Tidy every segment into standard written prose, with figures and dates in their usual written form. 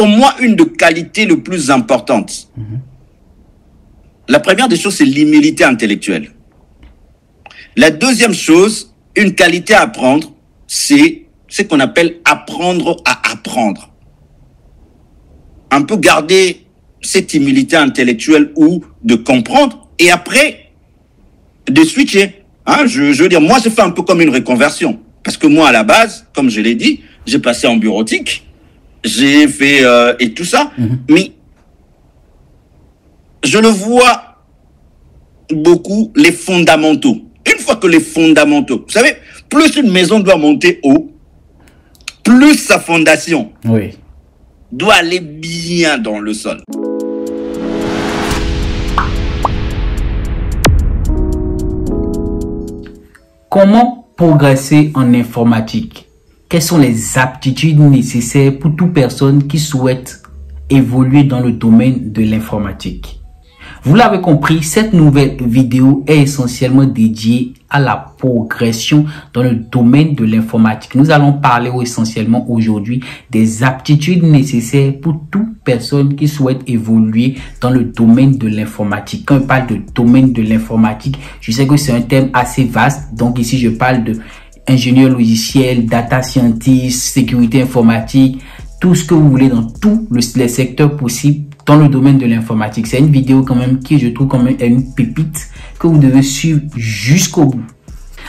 pour moi une des qualités les plus importantes. La première des choses, c'est l'humilité intellectuelle. La deuxième chose, une qualité à apprendre, c'est ce qu'on appelle apprendre à apprendre. Un peu garder cette humilité intellectuelle ou de comprendre et après de switcher. Hein, je veux dire, moi, je fais un peu comme une reconversion. Parce que moi, à la base, comme je l'ai dit, j'ai passé en bureautique, j'ai fait et tout ça, mais je le vois beaucoup, les fondamentaux. Une fois que les fondamentaux, vous savez, plus une maison doit monter haut, plus sa fondation doit aller bien dans le sol. Comment progresser en informatique? Quelles sont les aptitudes nécessaires pour toute personne qui souhaite évoluer dans le domaine de l'informatique? Vous l'avez compris, cette nouvelle vidéo est essentiellement dédiée à la progression dans le domaine de l'informatique. Nous allons parler essentiellement aujourd'hui des aptitudes nécessaires pour toute personne qui souhaite évoluer dans le domaine de l'informatique. Quand je parle de domaine de l'informatique, je sais que c'est un thème assez vaste. Donc ici, je parle de ingénieur logiciel, data scientist, sécurité informatique, tout ce que vous voulez dans tous les secteurs possibles dans le domaine de l'informatique. C'est une vidéo quand même qui je trouve comme une pépite que vous devez suivre jusqu'au bout.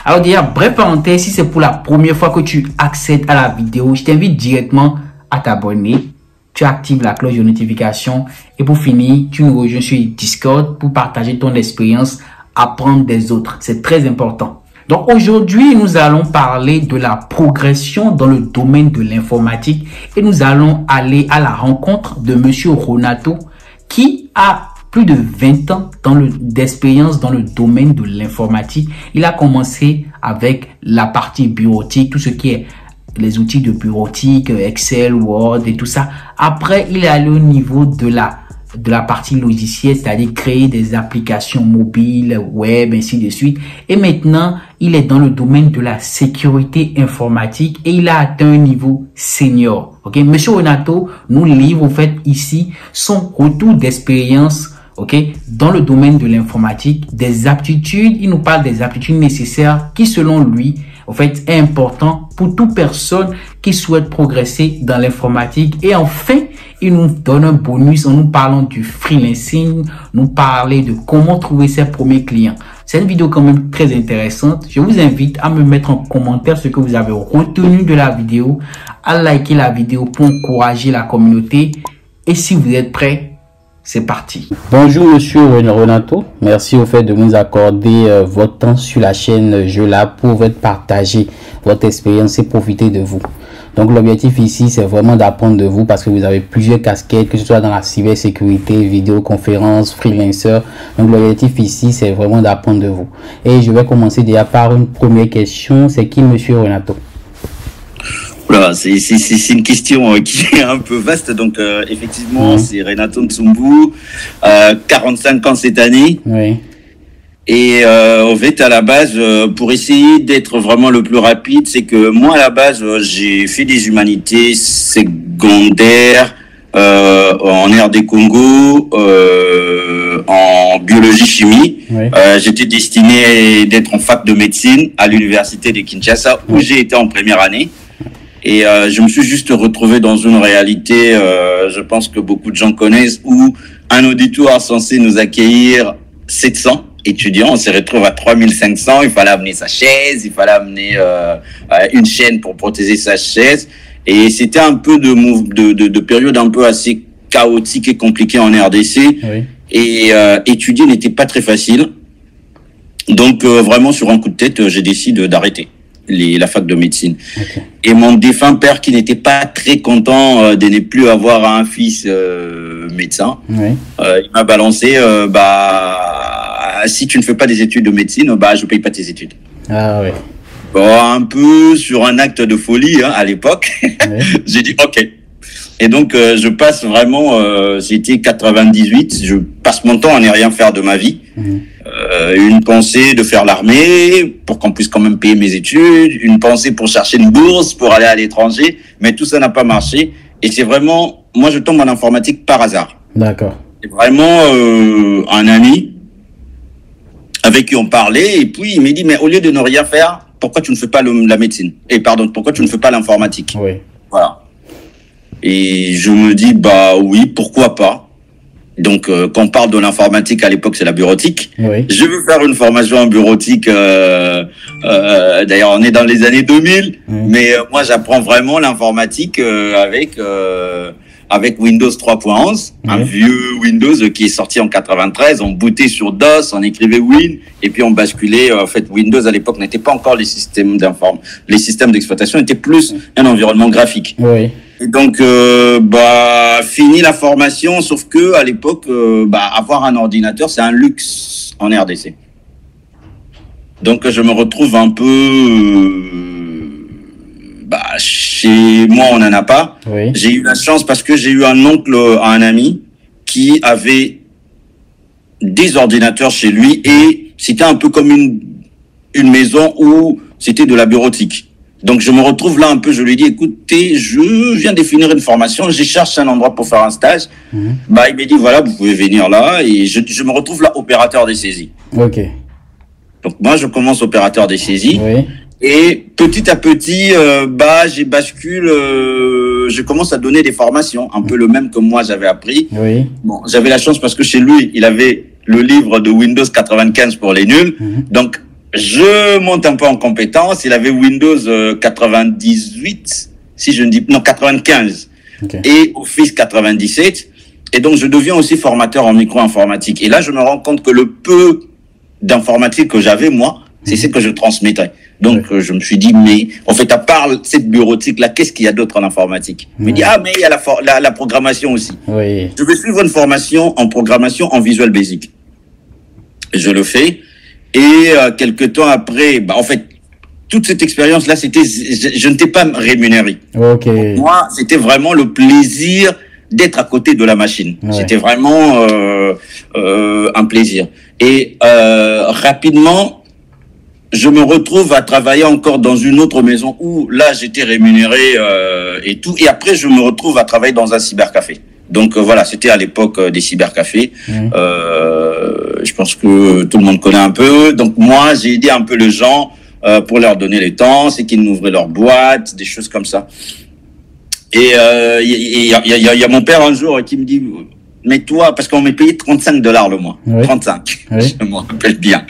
Alors déjà, bref parenthèse, si c'est pour la première fois que tu accèdes à la vidéo, je t'invite directement à t'abonner. Tu actives la cloche de notification et pour finir, tu nous rejoins sur Discord pour partager ton expérience, apprendre des autres. C'est très important. Donc aujourd'hui, nous allons parler de la progression dans le domaine de l'informatique et nous allons aller à la rencontre de Monsieur Renato qui a plus de 20 ans d'expérience dans le domaine de l'informatique. Il a commencé avec la partie bureautique, tout ce qui est les outils de bureautique, Excel, Word et tout ça. Après, il est allé au niveau de la partie logicielle, c'est-à-dire créer des applications mobiles, web, ainsi de suite. Et maintenant, il est dans le domaine de la sécurité informatique et il a atteint un niveau senior. Ok, Monsieur Renato nous livre, en fait, ici, son retour d'expérience, ok, dans le domaine de l'informatique, des aptitudes. Il nous parle des aptitudes nécessaires qui, selon lui, en fait, est important pour toute personne qui souhaite progresser dans l'informatique. Et enfin, il nous donne un bonus en nous parlant du freelancing, nous parler de comment trouver ses premiers clients. C'est une vidéo quand même très intéressante. Je vous invite à me mettre en commentaire ce que vous avez retenu de la vidéo, à liker la vidéo pour encourager la communauté. Et si vous êtes prêts, c'est parti. Bonjour Monsieur Renato, merci au fait de nous accorder votre temps sur la chaîne Jolab pour partager votre expérience et profiter de vous. Donc l'objectif ici, c'est vraiment d'apprendre de vous parce que vous avez plusieurs casquettes, que ce soit dans la cybersécurité, vidéoconférence, freelancer. Donc l'objectif ici, c'est vraiment d'apprendre de vous. Et je vais commencer déjà par une première question. C'est qui Monsieur Renato? C'est une question qui est un peu vaste. Donc, effectivement, c'est Renato Ntsumbu, 45 ans cette année. Oui. Et en fait, à la base, pour essayer d'être vraiment le plus rapide, c'est que moi, à la base, j'ai fait des humanités secondaires en RD Congo, en biologie-chimie. Oui. J'étais destiné d'être en fac de médecine à l'université de Kinshasa, où j'ai été en première année. Et je me suis juste retrouvé dans une réalité, je pense que beaucoup de gens connaissent, où un auditoire censé nous accueillir 700 étudiants, on se retrouve à 3500, il fallait amener sa chaise, il fallait amener une chaîne pour protéger sa chaise. Et c'était un peu de période un peu assez chaotique et compliquée en RDC. Oui. Et étudier n'était pas très facile. Donc vraiment sur un coup de tête, j'ai décidé d'arrêter la fac de médecine. Okay. Et mon défunt père, qui n'était pas très content de ne plus avoir un fils médecin, oui. Il m'a balancé, si tu ne fais pas des études de médecine, je paye pas tes études. Ah oui. Bon, un peu sur un acte de folie à l'époque. Oui. J'ai dit ok. Et donc je passe vraiment, c'était 98, je passe mon temps à ne rien faire de ma vie. Une pensée de faire l'armée pour qu'on puisse quand même payer mes études, une pensée pour chercher une bourse pour aller à l'étranger, mais tout ça n'a pas marché. Et c'est vraiment, moi je tombe en informatique par hasard. D'accord. C'est vraiment un ami avec qui on parlait, et puis il m'a dit, mais au lieu de ne rien faire, pourquoi tu ne fais pas la médecine? Et pardon, pourquoi tu ne fais pas l'informatique? Oui. Voilà. Et je me dis, bah oui, pourquoi pas? Donc, quand on parle de l'informatique, à l'époque, c'est la bureautique. Oui. Je veux faire une formation en bureautique. D'ailleurs, on est dans les années 2000, mais moi, j'apprends vraiment l'informatique avec Windows 3.11, un vieux Windows qui est sorti en 93. On bootait sur DOS, on écrivait Win, et puis on basculait. En fait, Windows à l'époque n'était pas encore les systèmes d'exploitation, était plus un environnement graphique. Oui. Et donc, fini la formation, sauf que à l'époque, avoir un ordinateur, c'est un luxe en RDC. Donc, je me retrouve un peu, chez moi, on n'en a pas. Oui. J'ai eu la chance parce que j'ai eu un oncle, un ami, qui avait des ordinateurs chez lui, et c'était un peu comme une maison où c'était de la bureautique. Donc, je me retrouve là un peu, je lui dis, écoutez, je viens de finir une formation, je cherche un endroit pour faire un stage. Il m'a dit, voilà, vous pouvez venir là, et je me retrouve là, opérateur des saisies. Ok. Donc, moi, je commence opérateur des saisies. Oui. Et petit à petit, j'ai bascule, je commence à donner des formations, un peu le même que moi j'avais appris. Oui. Bon, j'avais la chance parce que chez lui, il avait le livre de Windows 95 pour les nuls. Donc, je monte un peu en compétence. Il avait Windows 98, si je ne dis non 95, et Office 97. Et donc, je deviens aussi formateur en micro-informatique. Et là, je me rends compte que le peu d'informatique que j'avais, moi, c'est ce que je transmettais. Donc, je me suis dit, mais en fait, à part cette bureautique-là, qu'est-ce qu'il y a d'autre en informatique? Il me dit, mais il y a la programmation aussi. Oui. Je vais suivre une formation en programmation en Visual Basic. Je le fais. Et quelques temps après, en fait, toute cette expérience-là, je n'étais pas rémunéré. Ok. Pour moi, c'était vraiment le plaisir d'être à côté de la machine. C'était vraiment un plaisir. Et rapidement, je me retrouve à travailler encore dans une autre maison où là, j'étais rémunéré et tout. Et après, je me retrouve à travailler dans un cybercafé. Donc voilà, c'était à l'époque des cybercafés. Je pense que tout le monde connaît un peu. Donc moi, j'ai aidé un peu les gens pour leur donner le temps, c'est qu'ils m'ouvraient leur boîte, des choses comme ça. Et il y a mon père un jour qui me dit, mais toi, parce qu'on m'est payé $35 le mois, 35, je me rappelle bien.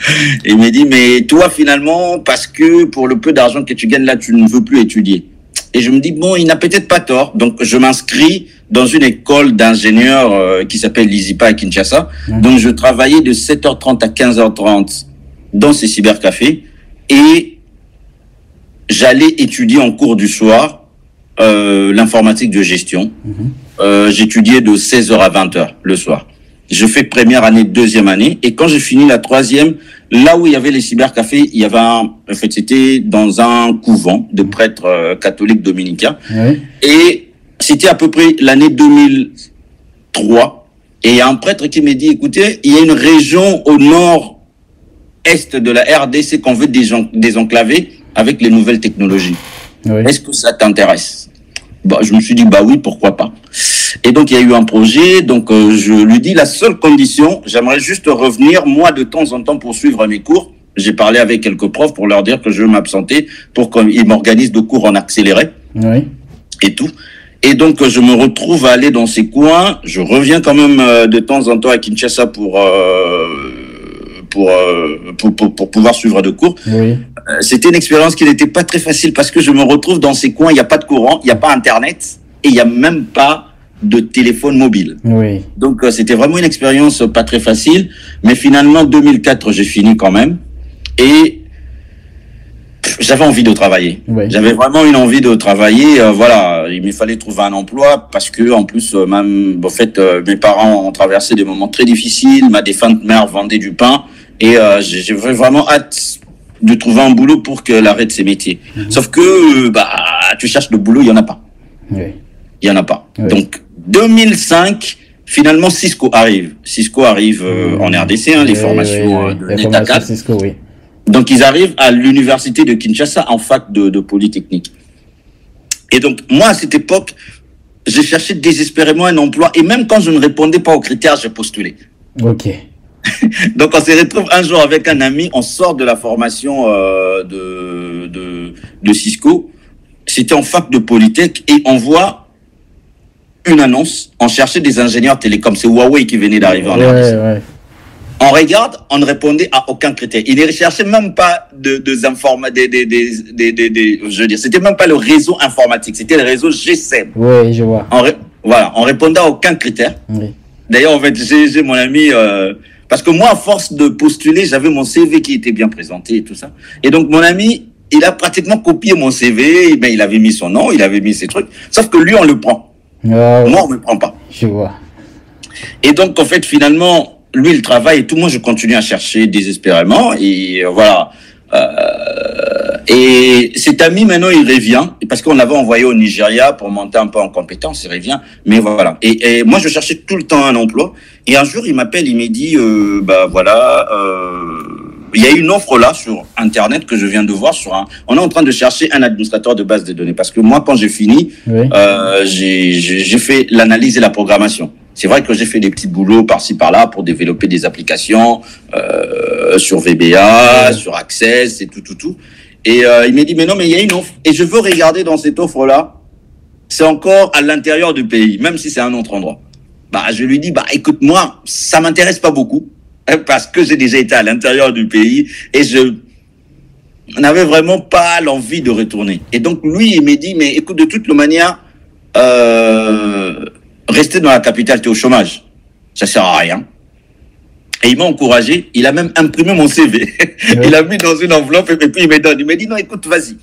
Et il m'a dit, mais toi finalement, parce que pour le peu d'argent que tu gagnes là, tu ne veux plus étudier. Et je me dis, bon, il n'a peut-être pas tort. Donc, je m'inscris dans une école d'ingénieurs qui s'appelle l'ISIPA à Kinshasa. Donc, je travaillais de 7h30 à 15h30 dans ces cybercafés. Et j'allais étudier en cours du soir l'informatique de gestion. J'étudiais de 16h à 20h le soir. Je fais première année, deuxième année. Et quand j'ai fini la troisième, là où il y avait les cybercafés, il y avait en fait, c'était dans un couvent de prêtres catholiques dominicains. Et c'était à peu près l'année 2003. Et il y a un prêtre qui m'a dit, écoutez, il y a une région au nord-est de la RDC qu'on veut désenclaver avec les nouvelles technologies. Est-ce que ça t'intéresse? Je me suis dit, oui, pourquoi pas. Et donc, il y a eu un projet. Donc, je lui dis, la seule condition, j'aimerais juste revenir, moi, de temps en temps, pour suivre mes cours. J'ai parlé avec quelques profs pour leur dire que je m'absentais pour qu'ils m'organisent de cours en accéléré. Et tout. Et donc, je me retrouve à aller dans ces coins. Je reviens quand même de temps en temps à Kinshasa pour pouvoir suivre de cours. C'était une expérience qui n'était pas très facile parce que je me retrouve dans ces coins, il n'y a pas de courant, il n'y a pas Internet et il n'y a même pas de téléphone mobile. Donc, c'était vraiment une expérience pas très facile. Mais finalement, 2004, j'ai fini quand même. Et j'avais envie de travailler. J'avais vraiment une envie de travailler. Voilà, il me fallait trouver un emploi parce que, en plus, même, en fait, mes parents ont traversé des moments très difficiles. Ma défunte mère vendait du pain. Et j'ai vraiment hâte de trouver un boulot pour qu'elle arrête ses métiers. Sauf que, tu cherches le boulot, il n'y en a pas. Il n'y en a pas. Donc, 2005, finalement, Cisco arrive. Cisco arrive en RDC, les formations de l'État 4. Cisco, Donc, ils arrivent à l'université de Kinshasa en fac de Polytechnique. Et donc, moi, à cette époque, j'ai cherché désespérément un emploi et même quand je ne répondais pas aux critères, j'ai postulé. Ok. Donc on se retrouve un jour avec un ami, on sort de la formation de Cisco. C'était en fac de Polytech et on voit une annonce. On cherchait des ingénieurs télécoms. C'est Huawei qui venait d'arriver en RDC. Ouais. On regarde, on ne répondait à aucun critère. Il ne recherchait même pas je veux dire, c'était même pas le réseau informatique, c'était le réseau GSM. Oui, je vois. Voilà, on répondait à aucun critère. Oui. D'ailleurs, en fait, j'ai mon ami, parce que moi, à force de postuler, j'avais mon CV qui était bien présenté et tout ça. Et donc, mon ami, il a pratiquement copié mon CV. Ben, il avait mis son nom, il avait mis ses trucs. Sauf que lui, on le prend. Moi, on me prend pas. Je vois. Et donc, en fait, finalement, lui, il travaille et tout. Moi, je continue à chercher désespérément. Et voilà. Et cet ami, maintenant, il revient. Parce qu'on l'avait envoyé au Nigeria pour monter un peu en compétence. Il revient. Mais voilà. Et moi, je cherchais tout le temps un emploi. Et un jour, il m'appelle, il me dit, bah voilà, il y a une offre là sur Internet que je viens de voir on est en train de chercher un administrateur de base de données. Parce que moi, quand j'ai fini, oui. J'ai fait l'analyse et la programmation. C'est vrai que j'ai fait des petits boulots par-ci par-là pour développer des applications sur VBA, oui. Sur Access et tout. Et il m'a dit, mais non, mais il y a une offre. Et je veux regarder dans cette offre-là, c'est encore à l'intérieur du pays, même si c'est un autre endroit. Bah, je lui dis, bah, écoute, moi, ça m'intéresse pas beaucoup, hein, parce que j'ai déjà été à l'intérieur du pays et je n'avais vraiment pas l'envie de retourner. Et donc, lui, il m'a dit, mais écoute, de toute manière, rester dans la capitale, t'es au chômage. Ça sert à rien. Et il m'a encouragé. Il a même imprimé mon CV. Oui. Il a mis dans une enveloppe et puis il me donne. Il m'a dit, non, écoute, vas-y.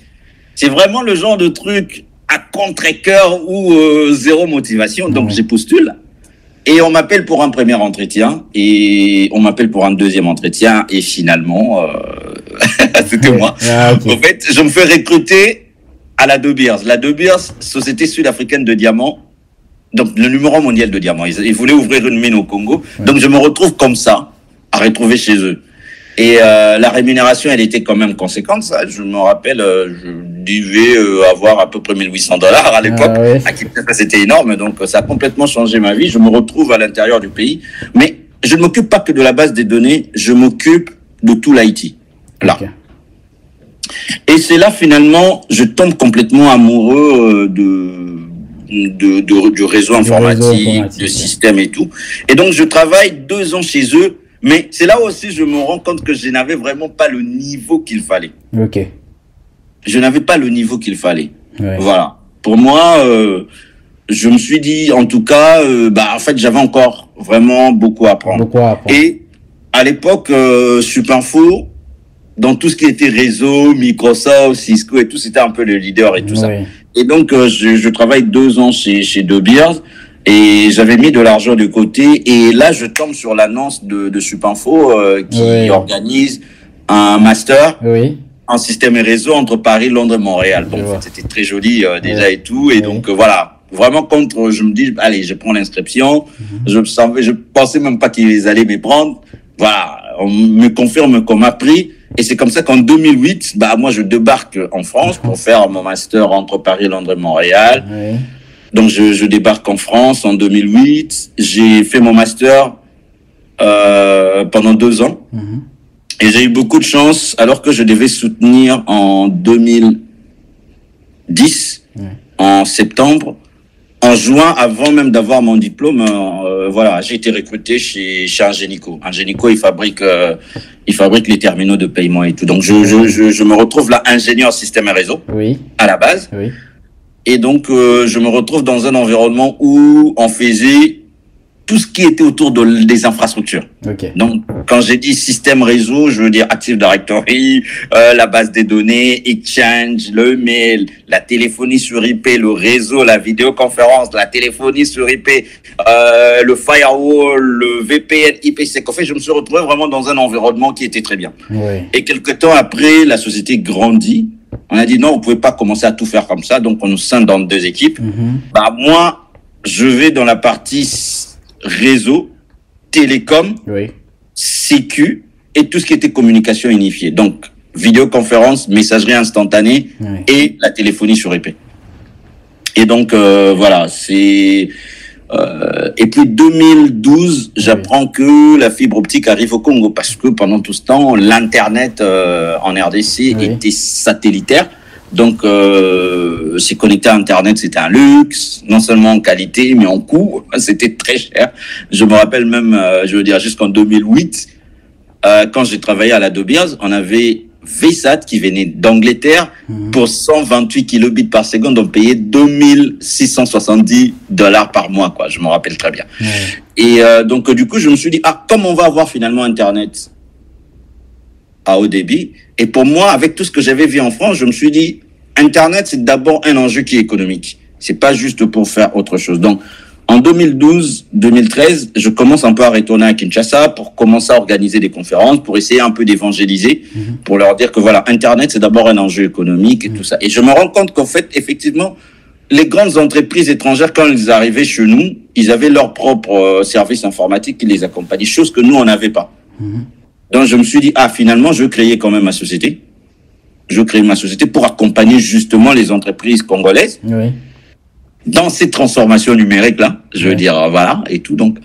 C'est vraiment le genre de truc à contre-cœur ou zéro motivation. Donc, j'ai postule. Et on m'appelle pour un premier entretien. Et on m'appelle pour un deuxième entretien. Et finalement, c'était moi. Ah, okay. En fait, je me fais recruter à la De Beers. La De Beers, société sud-africaine de diamants. Donc, le numéro mondial de diamants. Ils voulaient ouvrir une mine au Congo. Ouais. Donc, je me retrouve comme ça, à retrouver chez eux. Et la rémunération, elle était quand même conséquente. Ça. Je me rappelle, je devais avoir à peu près $1 800 à l'époque. Ah, ouais. C'était énorme. Donc, ça a complètement changé ma vie. Je me retrouve à l'intérieur du pays. Mais je ne m'occupe pas que de la base des données. Je m'occupe de tout l'IT. Là. Okay. Et c'est là, finalement, je tombe complètement amoureux du réseau informatique, de système et tout. Et donc, je travaille 2 ans chez eux, mais c'est là aussi je me rends compte que je n'avais vraiment pas le niveau qu'il fallait. Ok. Je n'avais pas le niveau qu'il fallait. Ouais. Voilà. Pour moi, je me suis dit, en tout cas, en fait, j'avais encore vraiment beaucoup à apprendre. Et à l'époque, Supinfo, dans tout ce qui était réseau, Microsoft, Cisco et tout, c'était un peu le leader et tout ça. Et donc, je travaille 2 ans chez De Beers et j'avais mis de l'argent de côté. Et là, je tombe sur l'annonce de Supinfo qui organise un master en système et réseau entre Paris, Londres et Montréal. Donc, c'était très joli déjà et tout. Et donc, voilà. Vraiment, quand je me dis, allez, je prends l'inscription, je pensais même pas qu'ils allaient me prendre. Voilà, on me confirme qu'on m'a pris. Et c'est comme ça qu'en 2008, moi, je débarque en France pour faire mon master entre Paris, Londres et Montréal. Oui. Donc, je débarque en France en 2008. J'ai fait mon master pendant 2 ans. Et j'ai eu beaucoup de chance, alors que je devais soutenir en 2010, en septembre. En juin, avant même d'avoir mon diplôme, j'ai été recruté chez Ingenico. Ingenico, il fabrique les terminaux de paiement et tout. Donc, je me retrouve là, ingénieur système et réseau, à la base. Oui. Et donc, je me retrouve dans un environnement où on faisait tout ce qui était autour des infrastructures. Okay. Donc, quand j'ai dit système réseau, je veux dire Active Directory, la base des données, Exchange, le mail, la téléphonie sur IP, le réseau, la vidéoconférence, la téléphonie sur IP, le firewall, le VPN, IPsec. En fait, je me suis retrouvé vraiment dans un environnement qui était très bien. Oui. Et quelque temps après, la société grandit. On a dit non, vous pouvez pas commencer à tout faire comme ça. Donc, on nous scinde dans 2 équipes. Moi, je vais dans la partie réseau, télécom, sécu et tout ce qui était communication unifiée. Donc, vidéoconférence, messagerie instantanée et la téléphonie sur IP. Et donc, voilà, c'est... et puis 2012, j'apprends que la fibre optique arrive au Congo parce que pendant tout ce temps, l'Internet en RDC était satellitaire. Donc, c'est connecté à Internet, c'était un luxe, non seulement en qualité, mais en coût. C'était très cher. Je me rappelle même, je veux dire, jusqu'en 2008, quand j'ai travaillé à la De Beers, on avait VSAT qui venait d'Angleterre pour 128 kilobits par seconde. On payait $2670 par mois, quoi. Je me rappelle très bien. Et donc, du coup, je me suis dit, comme on va avoir finalement Internet à haut débit. Et pour moi, avec tout ce que j'avais vu en France, je me suis dit, Internet, c'est d'abord un enjeu qui est économique. C'est pas juste pour faire autre chose. Donc, en 2012-2013, je commence un peu à retourner à Kinshasa pour commencer à organiser des conférences, pour essayer un peu d'évangéliser, pour leur dire que voilà, Internet, c'est d'abord un enjeu économique et tout ça. Et je me rends compte qu'en fait, effectivement, les grandes entreprises étrangères, quand ils arrivaient chez nous, ils avaient leur propre service informatique qui les accompagnait, chose que nous, on n'avait pas. Donc, je me suis dit, finalement, je vais créer quand même ma société. Je vais créer ma société pour accompagner justement les entreprises congolaises dans ces transformations numériques-là. Je veux dire, voilà, et tout. Donc,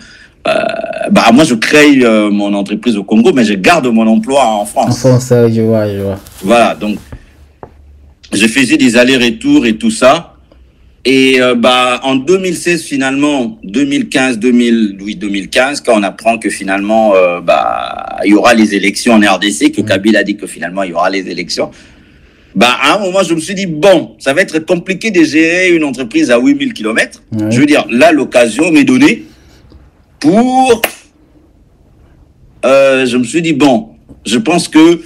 moi, je crée mon entreprise au Congo, mais je garde mon emploi en France. En France, je vois. Voilà, donc, je faisais des allers-retours et tout ça. Et en 2016, finalement, 2015, quand on apprend que finalement, il y aura les élections en RDC, que Kabila a dit que finalement, il y aura les élections, à un moment, je me suis dit, bon, ça va être compliqué de gérer une entreprise à 8000 km. Je veux dire, là, l'occasion m'est donnée pour... je me suis dit, bon, je pense que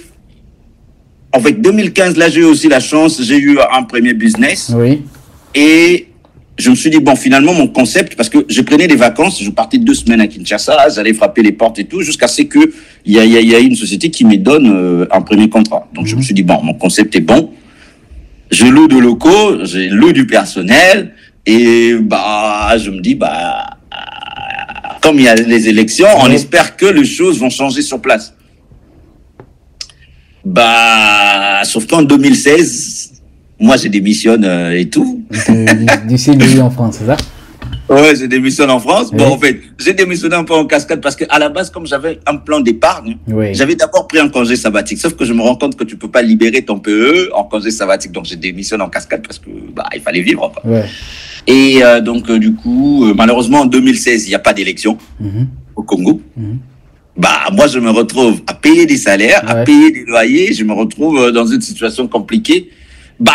avec 2015, là, j'ai eu aussi la chance, j'ai eu un premier business. Et je me suis dit, bon, finalement, mon concept, parce que je prenais des vacances, je partais 2 semaines à Kinshasa, j'allais frapper les portes et tout, jusqu'à ce qu'il y a une société qui me donne un premier contrat. Donc, je me suis dit, bon, mon concept est bon. Je loue de locaux, je loue du personnel, et je me dis, comme il y a les élections, on espère que les choses vont changer sur place. Sauf qu'en 2016, moi, je démissionne et tout. Du CDI en France, c'est ça? Ouais, je démissionne en France. Bon, en fait, j'ai démissionné un peu en cascade parce que à la base, comme j'avais un plan d'épargne, j'avais d'abord pris un congé sabbatique. Sauf que je me rends compte que tu peux pas libérer ton PE en congé sabbatique. Donc, je démissionne en cascade parce que il fallait vivre, quoi. Et donc, du coup, malheureusement, en 2016, il n'y a pas d'élection au Congo. Moi, je me retrouve à payer des salaires, à payer des loyers. Je me retrouve dans une situation compliquée.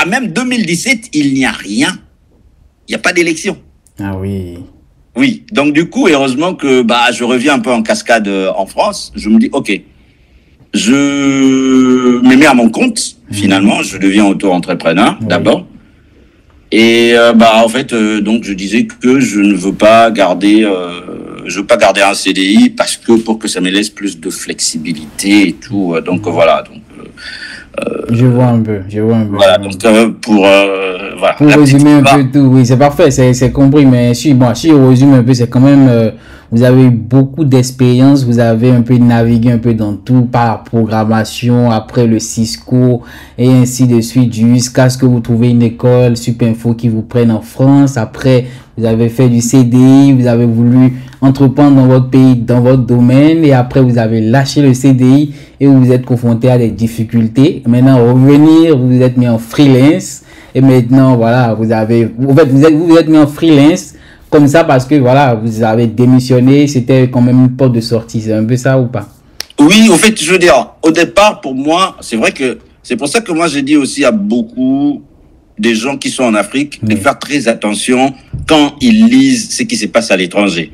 Même 2017, il n'y a rien. Il n'y a pas d'élection. Ah oui. Oui. Donc, du coup, heureusement que je reviens un peu en cascade en France. Je me dis, OK, je me mets à mon compte. Finalement, je deviens auto-entrepreneur d'abord. Et en fait, donc, je disais que je ne veux pas garder... je veux pas garder un CDI parce que pour que ça me laisse plus de flexibilité et tout. Donc, voilà. Donc, je vois un peu. Voilà, donc pour résumer un peu tout, oui, c'est parfait, c'est compris, mais si on résume un peu, c'est quand même, vous avez eu beaucoup d'expérience, vous avez un peu navigué un peu dans tout, par la programmation, après le Cisco, et ainsi de suite, jusqu'à ce que vous trouvez une école Supinfo qui vous prenne en France. Après, vous avez fait du CDI, vous avez voulu entreprendre dans votre pays, dans votre domaine, et après vous avez lâché le CDI et vous vous êtes confronté à des difficultés. Maintenant, revenir, vous vous êtes mis en freelance, et maintenant, voilà, vous vous êtes mis en freelance comme ça parce que, voilà, vous avez démissionné, c'était quand même une porte de sortie. C'est un peu ça ou pas? Oui, au fait, je veux dire, au départ, pour moi, c'est vrai que, c'est pour ça que moi, j'ai dit aussi à beaucoup des gens qui sont en Afrique de faire très attention quand ils lisent ce qui se passe à l'étranger.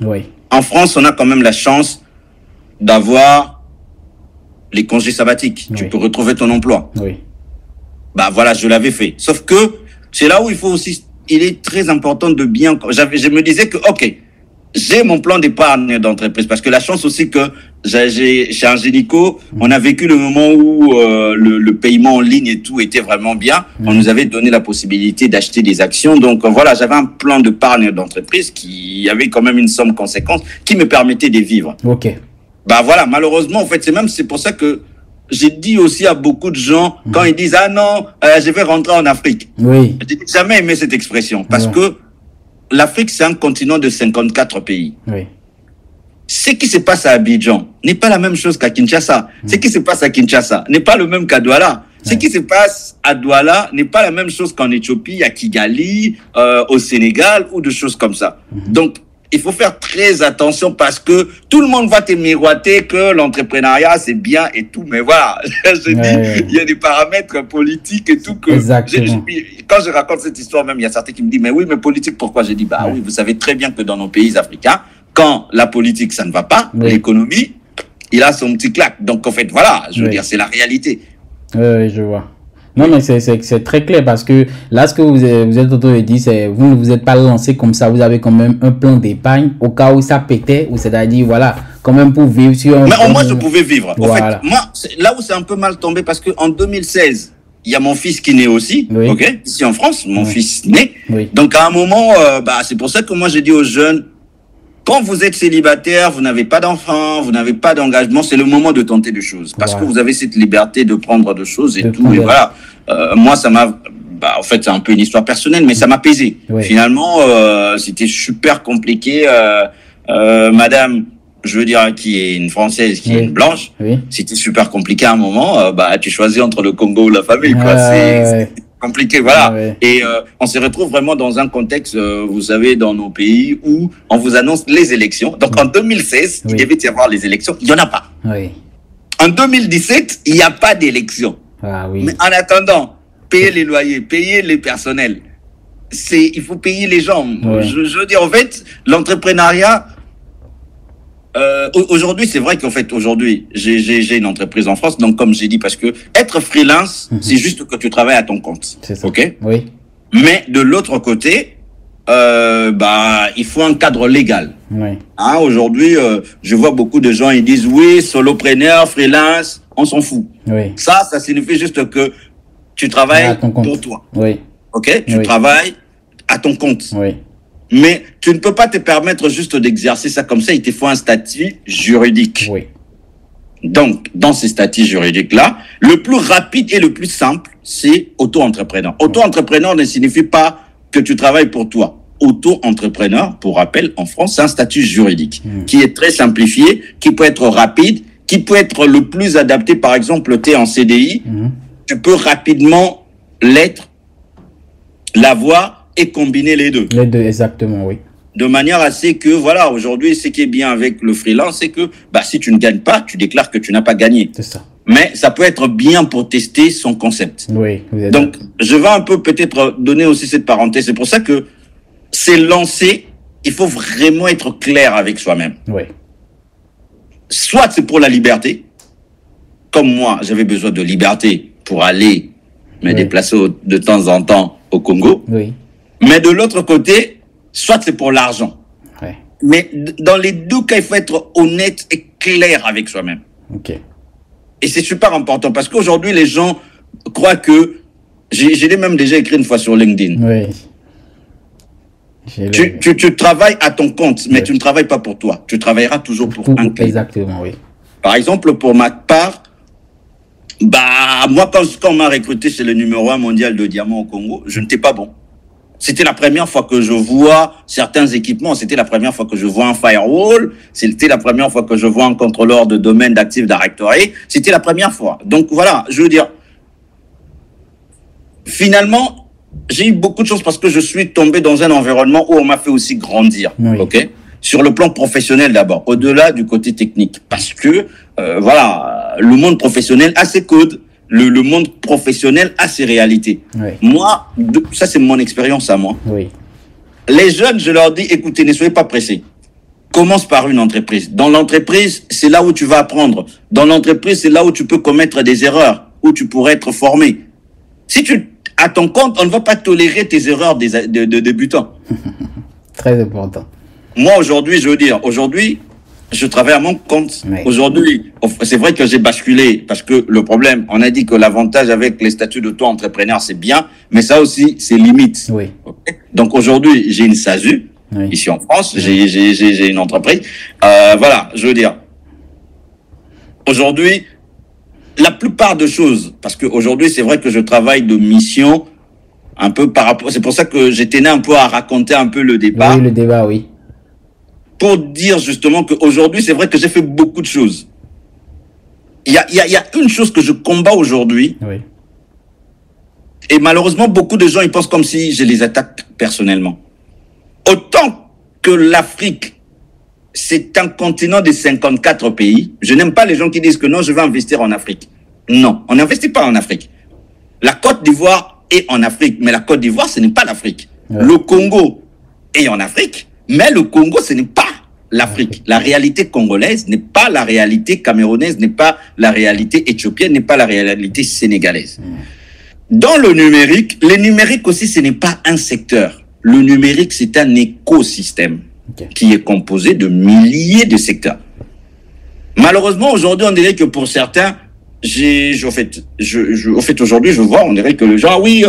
En France, on a quand même la chance d'avoir les congés sabbatiques. Tu peux retrouver ton emploi. Voilà, je l'avais fait. Sauf que c'est là où il est très important de bien... Je me disais que, OK, j'ai mon plan d'épargne d'entreprise parce que la chance aussi que chez Angélico, on a vécu le moment où le paiement en ligne et tout était vraiment bien. On nous avait donné la possibilité d'acheter des actions. Donc voilà, j'avais un plan d'épargne d'entreprise qui avait quand même une somme conséquente qui me permettait de vivre. OK. Voilà, malheureusement, en fait, c'est pour ça que j'ai dit aussi à beaucoup de gens, quand ils disent, ah non, je vais rentrer en Afrique. Oui. J'ai jamais aimé cette expression, parce que l'Afrique, c'est un continent de 54 pays. Oui. Ce qui se passe à Abidjan n'est pas la même chose qu'à Kinshasa. Ce qui se passe à Kinshasa n'est pas le même qu'à Douala. Ce qui se passe à Douala n'est pas la même chose qu'en Éthiopie, à Kigali, au Sénégal ou de choses comme ça. Donc, il faut faire très attention parce que tout le monde va te miroiter que l'entrepreneuriat, c'est bien et tout. Mais voilà, je dis, il y a des paramètres politiques et tout. Que quand je raconte cette histoire, même, il y a certains qui me disent, mais oui, mais politique, pourquoi? Je dis, bah oui, vous savez très bien que dans nos pays africains, quand la politique, ça ne va pas, l'économie, il a son petit claque. Donc, en fait, voilà, je veux dire, c'est la réalité. Oui, je vois. Non, mais c'est très clair parce que là, ce que vous êtes en train de dire, c'est vous ne vous êtes pas lancé comme ça. Vous avez quand même un plan d'épargne au cas où ça pétait, ou c'est-à-dire, voilà, quand même pour vivre sur un... Mais au moins, je pouvais vivre. Voilà. En fait, moi, là où c'est un peu mal tombé, parce qu'en 2016, il y a mon fils qui naît aussi, ok, ici en France, mon fils naît. Donc, à un moment, c'est pour ça que moi, j'ai dit aux jeunes, quand vous êtes célibataire, vous n'avez pas d'enfant, vous n'avez pas d'engagement, c'est le moment de tenter des choses. Parce que vous avez cette liberté de prendre des choses et tout. Et voilà. Moi, ça m'a... en fait, c'est un peu une histoire personnelle, mais ça m'a pesé. Finalement, c'était super compliqué. Madame, je veux dire, qui est une Française, qui est une Blanche, c'était super compliqué à un moment. Tu choisis entre le Congo ou la famille, quoi. C'est compliqué, voilà. Et on se retrouve vraiment dans un contexte, vous savez, dans nos pays où on vous annonce les élections. Donc en 2016, il devait y avoir les élections, il n'y en a pas. En 2017, il n'y a pas d'élection. Mais en attendant, payer les loyers, payer les personnels, il faut payer les gens. Je veux dire, en fait, l'entrepreneuriat, aujourd'hui, c'est vrai qu'en fait, aujourd'hui, j'ai une entreprise en France. Donc, comme j'ai dit, parce que être freelance, c'est juste que tu travailles à ton compte. OK? Oui. Mais de l'autre côté, il faut un cadre légal. Hein, aujourd'hui, je vois beaucoup de gens, ils disent, oui, solopreneur, freelance, on s'en fout. Ça signifie juste que tu travailles pour toi. OK? Tu travailles à ton compte. Mais tu ne peux pas te permettre juste d'exercer ça comme ça. Il te faut un statut juridique. Donc, dans ces statuts juridiques-là, le plus rapide et le plus simple, c'est auto-entrepreneur. Auto-entrepreneur ne signifie pas que tu travailles pour toi. Auto-entrepreneur, pour rappel, en France, c'est un statut juridique qui est très simplifié, qui peut être rapide, qui peut être le plus adapté. Par exemple, tu es en CDI, tu peux rapidement l'être, l'avoir, et combiner les deux. Les deux, exactement, oui. De manière à ce que, voilà, aujourd'hui, ce qui est bien avec le freelance, c'est que, si tu ne gagnes pas, tu déclares que tu n'as pas gagné. C'est ça. Mais ça peut être bien pour tester son concept. Donc, je vais un peu peut-être donner aussi cette parenthèse. C'est pour ça que c'est lancé, il faut vraiment être clair avec soi-même. Soit c'est pour la liberté, comme moi, j'avais besoin de liberté pour aller me déplacer de temps en temps au Congo. Mais de l'autre côté, soit c'est pour l'argent. Mais dans les deux cas, il faut être honnête et clair avec soi-même. Et c'est super important parce qu'aujourd'hui, les gens croient que... J'ai même déjà écrit une fois sur LinkedIn. Tu travailles à ton compte, mais tu ne travailles pas pour toi. Tu travailleras toujours pour un client. Exactement, Par exemple, pour ma part, moi, quand on m'a recruté chez le numéro 1 mondial de diamants au Congo, je n'étais pas bon. C'était la première fois que je vois certains équipements. C'était la première fois que je vois un firewall. C'était la première fois que je vois un contrôleur de domaine d'Active Directory. C'était la première fois. Donc voilà, je veux dire, finalement, j'ai eu beaucoup de chance parce que je suis tombé dans un environnement où on m'a fait aussi grandir. OK? Sur le plan professionnel d'abord, au-delà du côté technique. Parce que, voilà, le monde professionnel a ses codes. Le monde professionnel a ses réalités. Moi, ça c'est mon expérience à moi. Les jeunes, je leur dis, écoutez, ne soyez pas pressés. Commence par une entreprise. Dans l'entreprise, c'est là où tu vas apprendre. Dans l'entreprise, c'est là où tu peux commettre des erreurs, où tu pourrais être formé. Si tu à ton compte, on ne va pas tolérer tes erreurs de débutants. Très important. Moi, aujourd'hui, je veux dire, je travaille à mon compte. Aujourd'hui, c'est vrai que j'ai basculé parce que le problème, on a dit que l'avantage avec les statuts d'auto-entrepreneur, c'est bien, mais ça aussi, c'est limite. Okay? Donc aujourd'hui, j'ai une SASU, ici en France, j'ai une entreprise. Voilà, je veux dire, aujourd'hui, la plupart de choses, parce qu'aujourd'hui, c'est vrai que je travaille de mission un peu par rapport, c'est pour ça que j'ai tenu un peu à raconter un peu le départ. Oui, le débat, oui. Pour dire justement qu'aujourd'hui, c'est vrai que j'ai fait beaucoup de choses. Il y a une chose que je combats aujourd'hui. Oui. Et malheureusement, beaucoup de gens, ils pensent comme si je les attaque personnellement. Autant que l'Afrique, c'est un continent de 54 pays, je n'aime pas les gens qui disent que non, je vais investir en Afrique. Non, on n'investit pas en Afrique. La Côte d'Ivoire est en Afrique, mais la Côte d'Ivoire, ce n'est pas l'Afrique. Ouais. Le Congo est en Afrique, mais le Congo, ce n'est pas l'Afrique. La réalité congolaise n'est pas la réalité camerounaise, n'est pas la réalité éthiopienne, n'est pas la réalité sénégalaise. Dans le numérique aussi, ce n'est pas un secteur. Le numérique, c'est un écosystème qui est composé de milliers de secteurs. Malheureusement, aujourd'hui, on dirait que pour certains, aujourd'hui, je vois, on dirait que les gens, oui,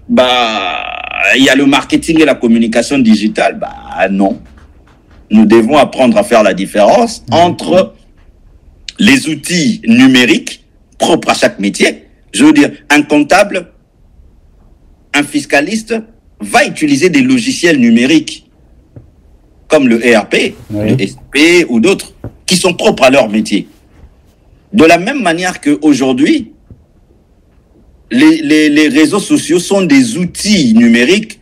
il y a le marketing et la communication digitale. Non. Nous devons apprendre à faire la différence entre les outils numériques propres à chaque métier. Je veux dire, un comptable, un fiscaliste va utiliser des logiciels numériques comme le ERP, le SP ou d'autres qui sont propres à leur métier. De la même manière qu'aujourd'hui, les réseaux sociaux sont des outils numériques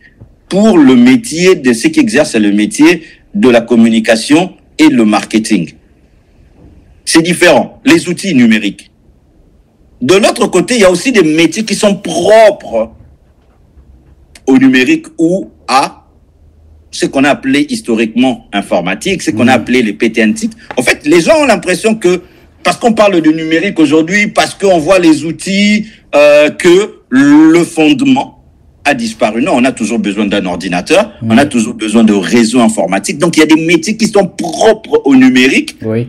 pour le métier de ceux qui exercent le métier de la communication et le marketing. C'est différent, les outils numériques. De l'autre côté, il y a aussi des métiers qui sont propres au numérique ou à ce qu'on a appelé historiquement informatique, ce qu'on a appelé les PTNT. En fait, les gens ont l'impression que, parce qu'on parle de numérique aujourd'hui, parce qu'on voit les outils, que le fondement a disparu. Non, on a toujours besoin d'un ordinateur, on a toujours besoin de réseaux informatiques. Donc, il y a des métiers qui sont propres au numérique. Oui.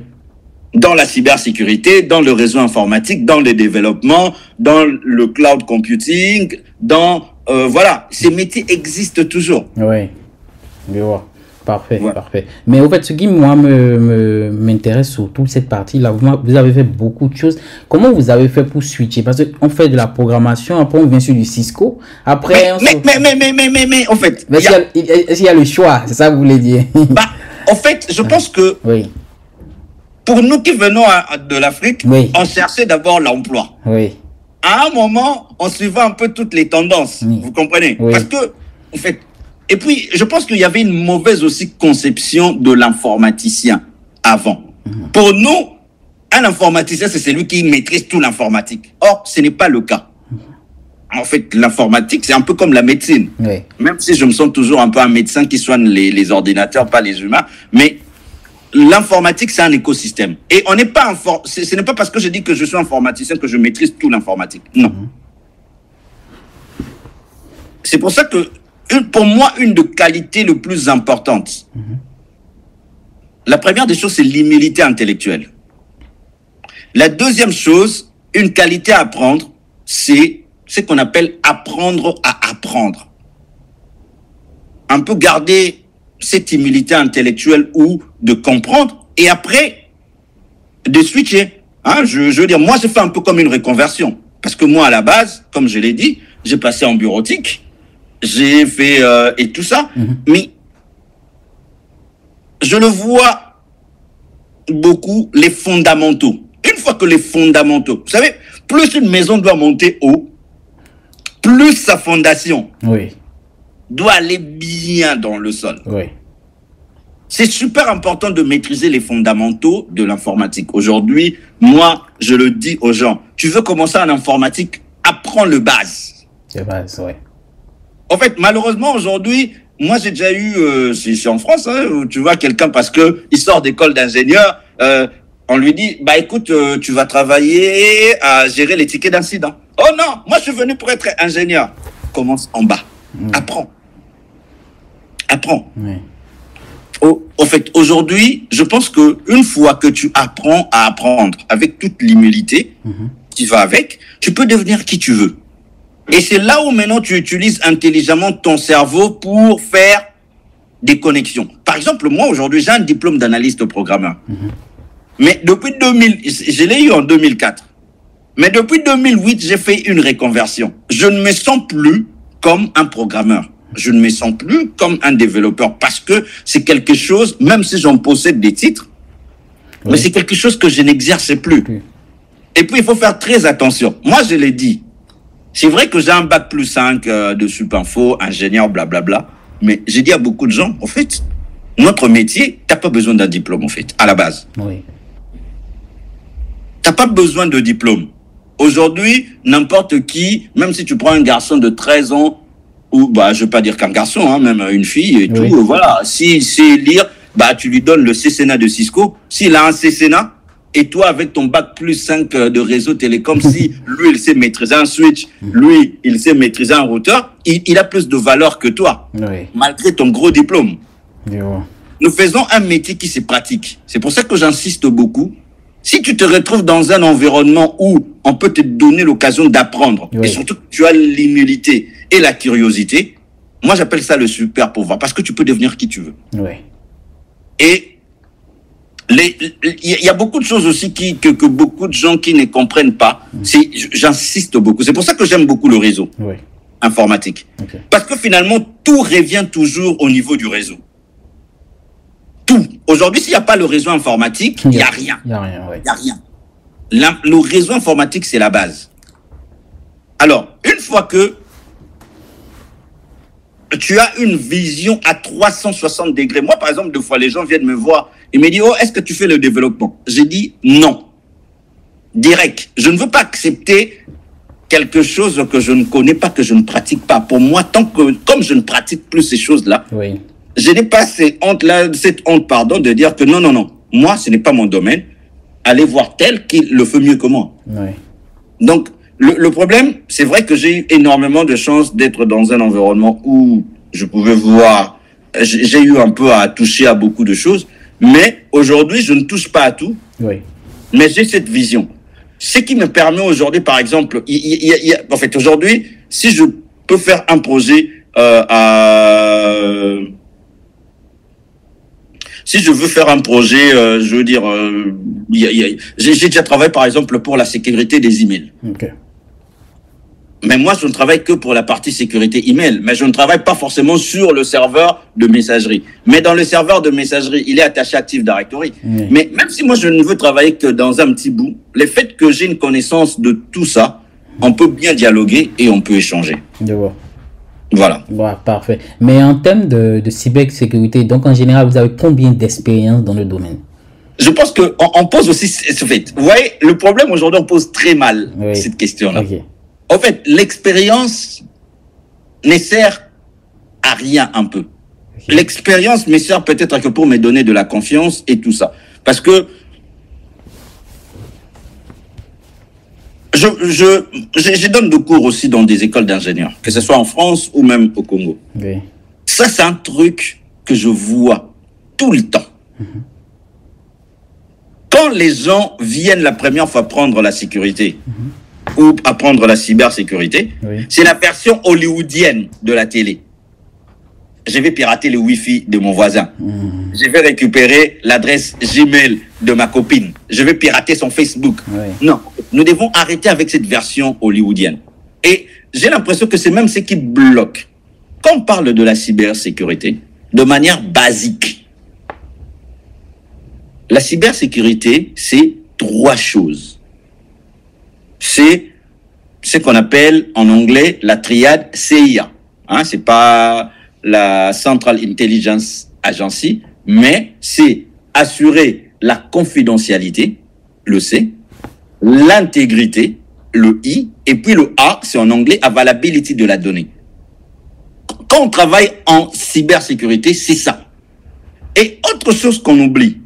Dans la cybersécurité, dans le réseau informatique, dans le développement, dans le cloud computing, dans... voilà, ces métiers existent toujours. Oui, je vois. Parfait, ouais. Parfait. Mais au fait, ce qui, moi, m'intéresse surtout, cette partie-là, vous avez fait beaucoup de choses. Comment vous avez fait pour switcher? Parce qu'on fait de la programmation, après on vient sur du Cisco, après... Mais, en fait... Est-ce qu'il y a le choix? C'est ça que vous voulez dire? En fait, je pense que... Oui. Pour nous qui venons de l'Afrique, oui. On cherchait d'abord l'emploi. Oui. À un moment, on suivait un peu toutes les tendances. Oui. Vous comprenez? Oui. Parce que, en fait, et puis, je pense qu'il y avait une mauvaise aussi conception de l'informaticien avant. Pour nous, un informaticien, c'est celui qui maîtrise tout l'informatique. Or, ce n'est pas le cas. En fait, l'informatique, c'est un peu comme la médecine. Oui. Même si je me sens toujours un peu un médecin qui soigne les ordinateurs, pas les humains. Mais l'informatique, c'est un écosystème. Et on n'est pas ce n'est pas parce que je dis que je suis informaticien que je maîtrise tout l'informatique. Non. C'est pour ça que, pour moi, une des qualités les plus importantes, la première des choses, c'est l'humilité intellectuelle. La deuxième chose, une qualité à apprendre, c'est ce qu'on appelle apprendre à apprendre. Un peu garder cette humilité intellectuelle ou de comprendre et après de switcher. Hein, je veux dire, moi, je fais un peu comme une reconversion. Parce que moi, à la base, comme je l'ai dit, j'ai passé en bureautique, j'ai fait et tout ça, mais je le vois beaucoup, les fondamentaux. Une fois que les fondamentaux, vous savez, plus une maison doit monter haut, plus sa fondation doit aller bien dans le sol. Oui. C'est super important de maîtriser les fondamentaux de l'informatique. Aujourd'hui, moi, je le dis aux gens, tu veux commencer en informatique, apprends le base. C'est base, oui. En fait, malheureusement, aujourd'hui, moi, j'ai déjà eu, c'est en France, hein, où tu vois quelqu'un parce que il sort d'école d'ingénieur, on lui dit, bah écoute, tu vas travailler à gérer les tickets d'incident. Oh non, moi, je suis venu pour être ingénieur. Commence en bas. Apprends. Apprends. Oui. En fait, aujourd'hui, je pense que une fois que tu apprends à apprendre avec toute l'humilité qui va avec, tu peux devenir qui tu veux. Et c'est là où maintenant tu utilises intelligemment ton cerveau pour faire des connexions. Par exemple, moi aujourd'hui, j'ai un diplôme d'analyste programmeur. Mais depuis 2000, je l'ai eu en 2004. Mais depuis 2008, j'ai fait une reconversion. Je ne me sens plus comme un programmeur. Je ne me sens plus comme un développeur parce que c'est quelque chose, même si j'en possède des titres, oui, mais c'est quelque chose que je n'exerce plus. Oui. Et puis, il faut faire très attention. Moi, je l'ai dit. C'est vrai que j'ai un bac plus 5 de Supinfo, ingénieur, blablabla. Mais j'ai dit à beaucoup de gens, en fait, notre métier, tu n'as pas besoin d'un diplôme, en fait, à la base. Oui. Tu n'as pas besoin de diplôme. Aujourd'hui, n'importe qui, même si tu prends un garçon de 13 ans, ou bah, je ne veux pas dire qu'un garçon, hein, même une fille et oui, tout, voilà. S'il sait lire, bah, tu lui donnes le CCNA de Cisco. S'il a un CCNA, et toi, avec ton bac plus 5 de réseau télécom, si lui, il sait maîtriser un switch, lui, il sait maîtriser un routeur, il a plus de valeur que toi, oui, malgré ton gros diplôme. Oui. Nous faisons un métier qui se pratique. C'est pour ça que j'insiste beaucoup. Si tu te retrouves dans un environnement où on peut te donner l'occasion d'apprendre, oui, et surtout que tu as l'humilité et la curiosité, moi j'appelle ça le super pouvoir, parce que tu peux devenir qui tu veux. Oui. Et il y a beaucoup de choses aussi que beaucoup de gens qui ne comprennent pas. J'insiste beaucoup. C'est pour ça que j'aime beaucoup le réseau, oui, informatique. Okay. Parce que finalement, tout revient toujours au niveau du réseau. Tout. Aujourd'hui, s'il n'y a pas le réseau informatique, il n'y a rien. Il n'y a rien, oui. Il n'y a rien. Le réseau informatique, c'est la base. Alors, une fois que tu as une vision à 360 degrés. Moi, par exemple, deux fois, les gens viennent me voir et me disent, oh, est-ce que tu fais le développement? J'ai dit non. Direct. Je ne veux pas accepter quelque chose que je ne connais pas, que je ne pratique pas. Pour moi, comme je ne pratique plus ces choses-là, oui, je n'ai pas cette honte, pardon, de dire que non, non, non. Moi, ce n'est pas mon domaine. Allez voir tel qui le fait mieux que moi. Oui. Donc, le problème, c'est vrai que j'ai eu énormément de chance d'être dans un environnement où je pouvais voir, j'ai eu un peu à toucher à beaucoup de choses, mais aujourd'hui, je ne touche pas à tout, oui, mais j'ai cette vision. Ce qui me permet aujourd'hui, par exemple, en fait, aujourd'hui, si je peux faire un projet si je veux faire un projet, je veux dire, j'ai déjà travaillé, par exemple, pour la sécurité des emails. Okay. Mais moi, je ne travaille que pour la partie sécurité email. Mais je ne travaille pas forcément sur le serveur de messagerie. Mais dans le serveur de messagerie, il est attaché à Active Directory. Oui. Mais même si moi, je ne veux travailler que dans un petit bout, le fait que j'ai une connaissance de tout ça, on peut bien dialoguer et on peut échanger. Je vois. Voilà. Ouais, parfait. Mais en termes de cybersécurité, donc en général, vous avez combien d'expérience dans le domaine? Je pense qu'on pose aussi ce fait. Vous voyez, le problème aujourd'hui, on pose très mal cette question-là. Okay. En fait, l'expérience ne sert à rien un peu. Okay. L'expérience me sert peut-être que pour me donner de la confiance et tout ça. Parce que je donne des cours aussi dans des écoles d'ingénieurs, que ce soit en France ou même au Congo. Okay. Ça, c'est un truc que je vois tout le temps. Mm-hmm. Quand les gens viennent la première fois prendre la sécurité, mm-hmm, ou apprendre la cybersécurité, oui, c'est la version hollywoodienne de la télé. Je vais pirater le Wi-Fi de mon voisin. Mmh. Je vais récupérer l'adresse Gmail de ma copine. Je vais pirater son Facebook. Oui. Non, nous devons arrêter avec cette version hollywoodienne. Et j'ai l'impression que c'est même ce qui bloque. Quand on parle de la cybersécurité, de manière basique, la cybersécurité, c'est 3 choses. C'est ce qu'on appelle en anglais la triade CIA. Hein, c'est pas la Central Intelligence Agency, mais c'est assurer la confidentialité, le C, l'intégrité, le I, et puis le A, c'est en anglais availability de la donnée. Quand on travaille en cybersécurité, c'est ça. Et autre chose qu'on oublie,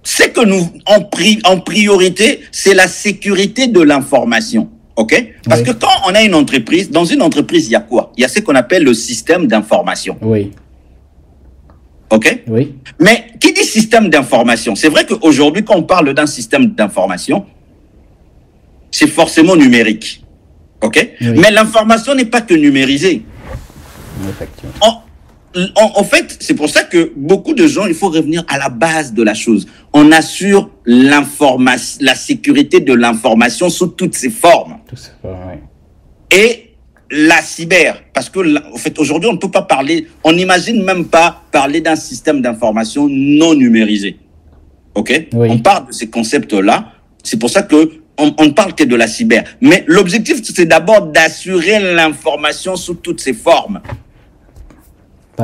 c'est que nous, en priorité, c'est la sécurité de l'information. OK? Parce que quand on a une entreprise, dans une entreprise, il y a quoi? Il y a ce qu'on appelle le système d'information. Oui. OK? Oui. Mais qui dit système d'information? C'est vrai qu'aujourd'hui, quand on parle d'un système d'information, c'est forcément numérique. OK? Oui. Mais l'information n'est pas que numérisée. en fait, c'est pour ça que beaucoup de gens, il faut revenir à la base de la chose. On assure l'information, la sécurité de l'information sous toutes ses formes. Tout ça, ouais. Et la cyber, parce que en fait, aujourd'hui, on ne peut pas parler, on n'imagine même pas parler d'un système d'information non numérisé. OK? Oui. On parle de ces concepts-là. C'est pour ça que on ne parle que de la cyber. Mais l'objectif, c'est d'abord d'assurer l'information sous toutes ses formes.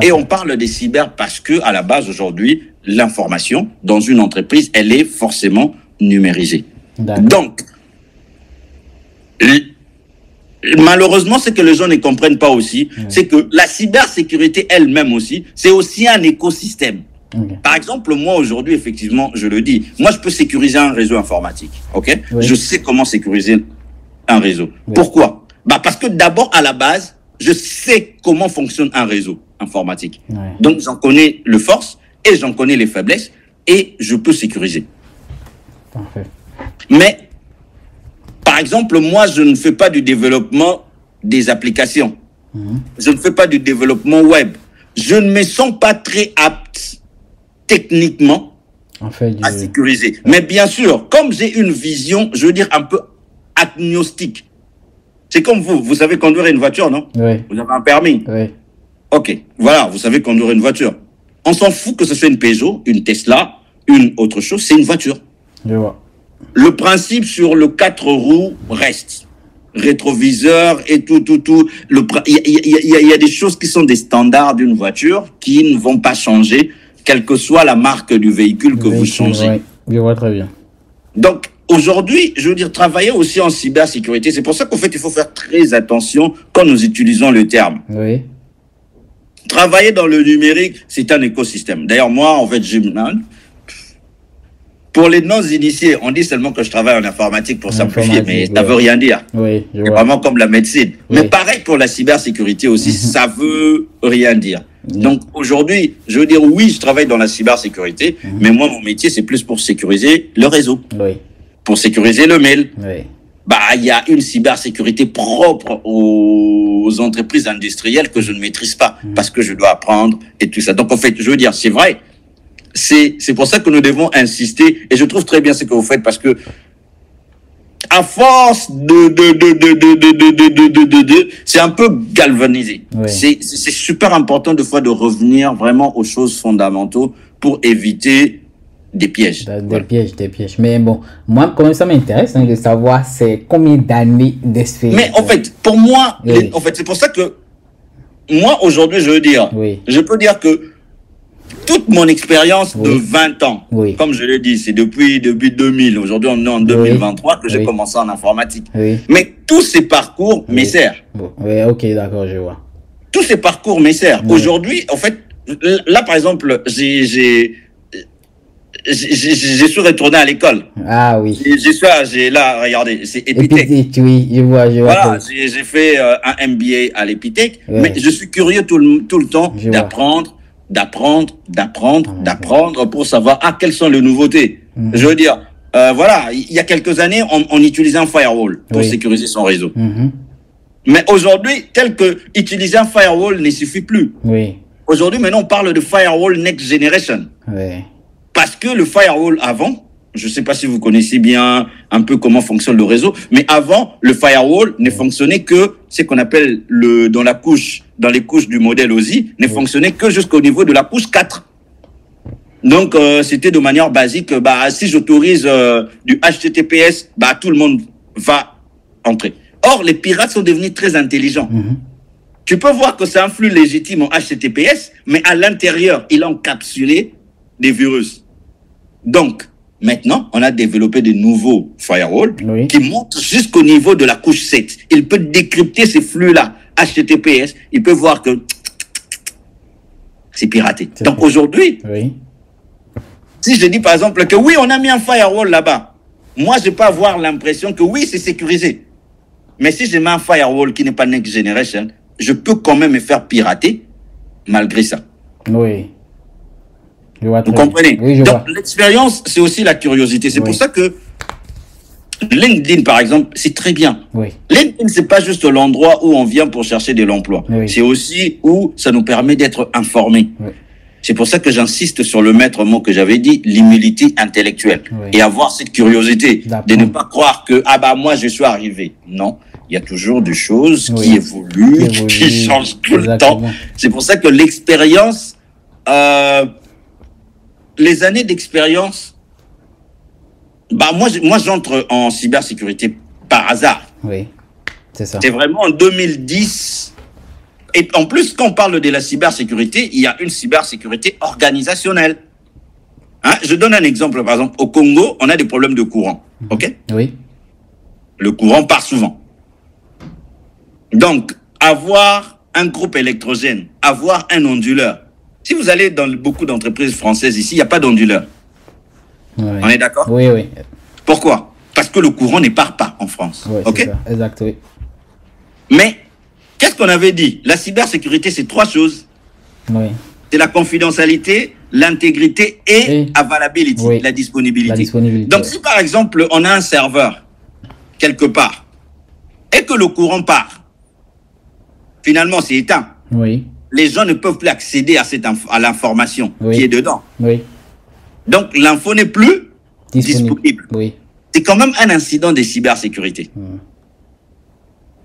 Et on parle des cyber parce que, à la base, aujourd'hui, l'information dans une entreprise, elle est forcément numérisée. Donc, malheureusement, ce que les gens ne comprennent pas aussi, c'est que la cybersécurité elle-même aussi, c'est aussi un écosystème. Par exemple, moi aujourd'hui, effectivement, je le dis, moi je peux sécuriser un réseau informatique, ok? Je sais comment sécuriser un réseau. Pourquoi? Parce que d'abord, à la base, je sais comment fonctionne un réseau informatique. Donc, j'en connais les forces et j'en connais les faiblesses et je peux sécuriser. Parfait. Mais, par exemple, moi, je ne fais pas du développement des applications. Je ne fais pas du développement web. Je ne me sens pas très apte techniquement à sécuriser. Mais bien sûr, comme j'ai une vision, je veux dire, un peu agnostique. C'est comme vous savez conduire une voiture, non? Oui. Vous avez un permis? Oui. Ok, voilà, vous savez conduire une voiture. On s'en fout que ce soit une Peugeot, une Tesla, une autre chose, c'est une voiture. Je vois. Le principe sur le 4 roues reste. Rétroviseur et tout. Il y a des choses qui sont des standards d'une voiture qui ne vont pas changer, quelle que soit la marque du véhicule que vous changez. Oui, je vois très bien. Donc, aujourd'hui, je veux dire, travailler aussi en cybersécurité, c'est pour ça qu'en fait, il faut faire très attention quand nous utilisons le terme. Oui. Travailler dans le numérique, c'est un écosystème. D'ailleurs, moi, en fait, pour les non-initiés, on dit seulement que je travaille en informatique pour simplifier, mais ça veut rien dire. Oui, c'est vraiment comme la médecine. Oui. Mais pareil pour la cybersécurité aussi, ça veut rien dire. Donc aujourd'hui, je veux dire, oui, je travaille dans la cybersécurité, mais moi, mon métier, c'est plus pour sécuriser le réseau, pour sécuriser le mail. Il y a une cybersécurité propre aux entreprises industrielles que je ne maîtrise pas parce que je dois apprendre et tout ça. Donc en fait, je veux dire, c'est vrai. C'est pour ça que nous devons insister, et je trouve très bien ce que vous faites, parce que à force c'est un peu galvanisé. C'est super important de fois de revenir vraiment aux choses fondamentales pour éviter des pièges. Des pièges. Mais bon, moi, comme ça m'intéresse de savoir c'est combien d'années d'expérience. Mais en fait, pour moi, en fait, c'est pour ça que moi, aujourd'hui, je veux dire, je peux dire que toute mon expérience de 20 ans, comme je l'ai dit, c'est depuis 2000. Aujourd'hui, on est en 2023 que j'ai commencé en informatique. Mais tous ces parcours me servent. Oui, ok, d'accord, je vois. Tous ces parcours me servent. Aujourd'hui, en fait, là, par exemple, je suis retourné à l'école. Ah oui. J'ai là, regardez, c'est Epitech. Oui, je vois. Voilà, j'ai fait un MBA à l'Epitech, mais je suis curieux tout le temps d'apprendre pour savoir quelles sont les nouveautés. Je veux dire, voilà, il y a quelques années, on utilisait un firewall pour sécuriser son réseau. Mais aujourd'hui, tel que utiliser un firewall ne suffit plus. Aujourd'hui, maintenant, on parle de firewall next generation. Parce que le firewall avant, je ne sais pas si vous connaissez bien un peu comment fonctionne le réseau, mais avant, le firewall ne fonctionnait que ce qu'on appelle dans les couches du modèle OSI, ne fonctionnait que jusqu'au niveau de la couche 4. Donc, c'était de manière basique, si j'autorise du HTTPS, tout le monde va entrer. Or, les pirates sont devenus très intelligents. Tu peux voir que c'est un flux légitime en HTTPS, mais à l'intérieur, il a encapsulé des virus. Donc, maintenant, on a développé de nouveaux firewalls qui montent jusqu'au niveau de la couche 7. Il peut décrypter ces flux-là, HTTPS. Il peut voir que c'est piraté. Donc aujourd'hui, si je dis par exemple que oui, on a mis un firewall là-bas, moi, je peux avoir l'impression que oui, c'est sécurisé. Mais si je mets un firewall qui n'est pas Next Generation, je peux quand même me faire pirater malgré ça. Vous comprenez? Donc, l'expérience, c'est aussi la curiosité. C'est pour ça que LinkedIn, par exemple, c'est très bien. Oui. LinkedIn, c'est pas juste l'endroit où on vient pour chercher de l'emploi. Oui. C'est aussi où ça nous permet d'être informés. Oui. C'est pour ça que j'insiste sur le maître mot que j'avais dit, l'humilité intellectuelle. Oui. Et avoir cette curiosité de ne D'accord. pas croire que, ah bah moi je suis arrivé. Non, il y a toujours des choses Oui. qui évoluent, qui changent tout le temps. C'est pour ça que l'expérience, les années d'expérience, bah moi j'entre en cybersécurité par hasard. Oui, c'est ça. C'est vraiment en 2010. Et en plus, quand on parle de la cybersécurité, il y a une cybersécurité organisationnelle. Hein? Je donne un exemple. Par exemple, au Congo, on a des problèmes de courant. OK? Oui. Le courant part souvent. Donc, avoir un groupe électrogène, avoir un onduleur. Si vous allez dans beaucoup d'entreprises françaises ici, il n'y a pas d'onduleur. Oui. On est d'accord? Oui, oui. Pourquoi? Parce que le courant ne part pas en France. Oui, OK? Exact, oui. Mais, qu'est-ce qu'on avait dit? La cybersécurité, c'est 3 choses. Oui. C'est la confidentialité, l'intégrité et availability, oui. la disponibilité. La disponibilité. Donc, si par exemple, on a un serveur quelque part et que le courant part, finalement, c'est éteint. Oui. Les gens ne peuvent plus accéder à l'information qui est dedans. Oui. Donc, l'info n'est plus disponible. Oui. C'est quand même un incident de cybersécurité.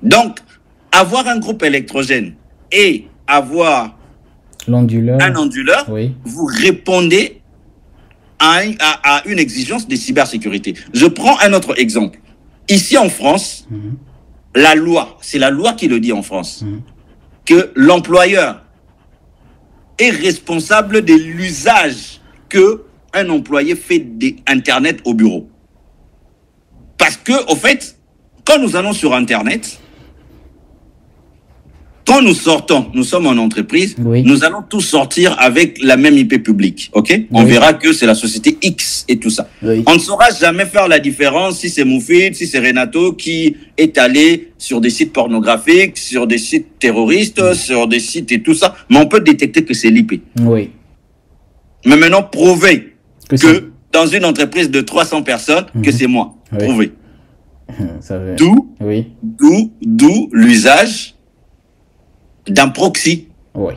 Donc, avoir un groupe électrogène et avoir un onduleur, oui. vous répondez à une exigence de cybersécurité. Je prends un autre exemple. Ici en France, la loi, c'est la loi qui le dit en France, que l'employeur est responsable de l'usage que un employé fait d'Internet au bureau. Parce que, au fait, quand nous allons sur Internet, quand nous sortons, nous sommes en entreprise, oui. nous allons tous sortir avec la même IP publique, ok? Oui. On verra que c'est la société X et tout ça. Oui. On ne saura jamais faire la différence si c'est Moufid, si c'est Renato qui est allé sur des sites pornographiques, sur des sites terroristes, sur des sites et tout ça. Mais on peut détecter que c'est l'IP. Oui. Mais maintenant, prouver que dans une entreprise de 300 personnes, que c'est moi. Oui. Prouver. D'où l'usage d'un proxy. Oui.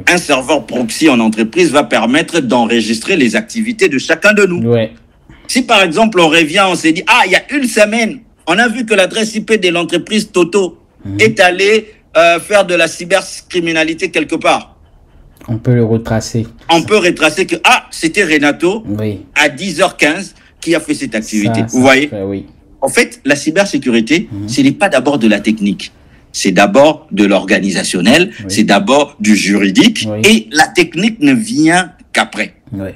Un serveur proxy en entreprise va permettre d'enregistrer les activités de chacun de nous. Oui. Si par exemple on revient, on s'est dit, ah, il y a une semaine, on a vu que l'adresse IP de l'entreprise Toto est allée faire de la cybercriminalité quelque part. On peut le retracer. On peut retracer que, ah, c'était Renato à 10h15 qui a fait cette activité. Vous voyez? Oui. En fait, la cybersécurité, ce n'est pas d'abord de la technique. C'est d'abord de l'organisationnel, c'est d'abord du juridique, et la technique ne vient qu'après. Oui.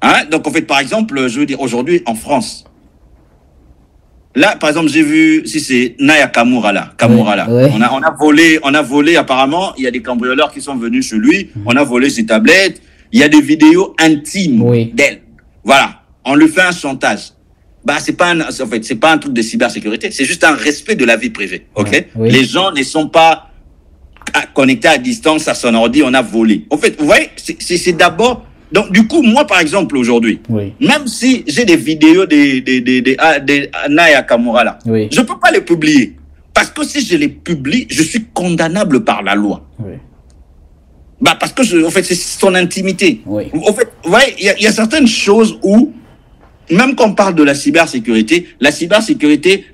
Hein? Donc, en fait, par exemple, je veux dire, aujourd'hui, en France, là, par exemple, j'ai vu, si c'est Naya Kamura, là. On a volé, apparemment, il y a des cambrioleurs qui sont venus chez lui, on a volé ses tablettes, il y a des vidéos intimes d'elle. Voilà. On lui fait un chantage. Bah, c'est pas un truc de cybersécurité, c'est juste un respect de la vie privée, ok? Les gens ne sont pas connectés à distance à son ordi, on a volé. En fait, vous voyez, c'est d'abord, donc du coup, moi, par exemple, aujourd'hui, même si j'ai des vidéos de Naya Kamura là, je peux pas les publier. Parce que si je les publie, je suis condamnable par la loi. Bah, parce que, en fait, c'est son intimité. En fait, vous voyez, il y a certaines choses où, même quand on parle de la cybersécurité,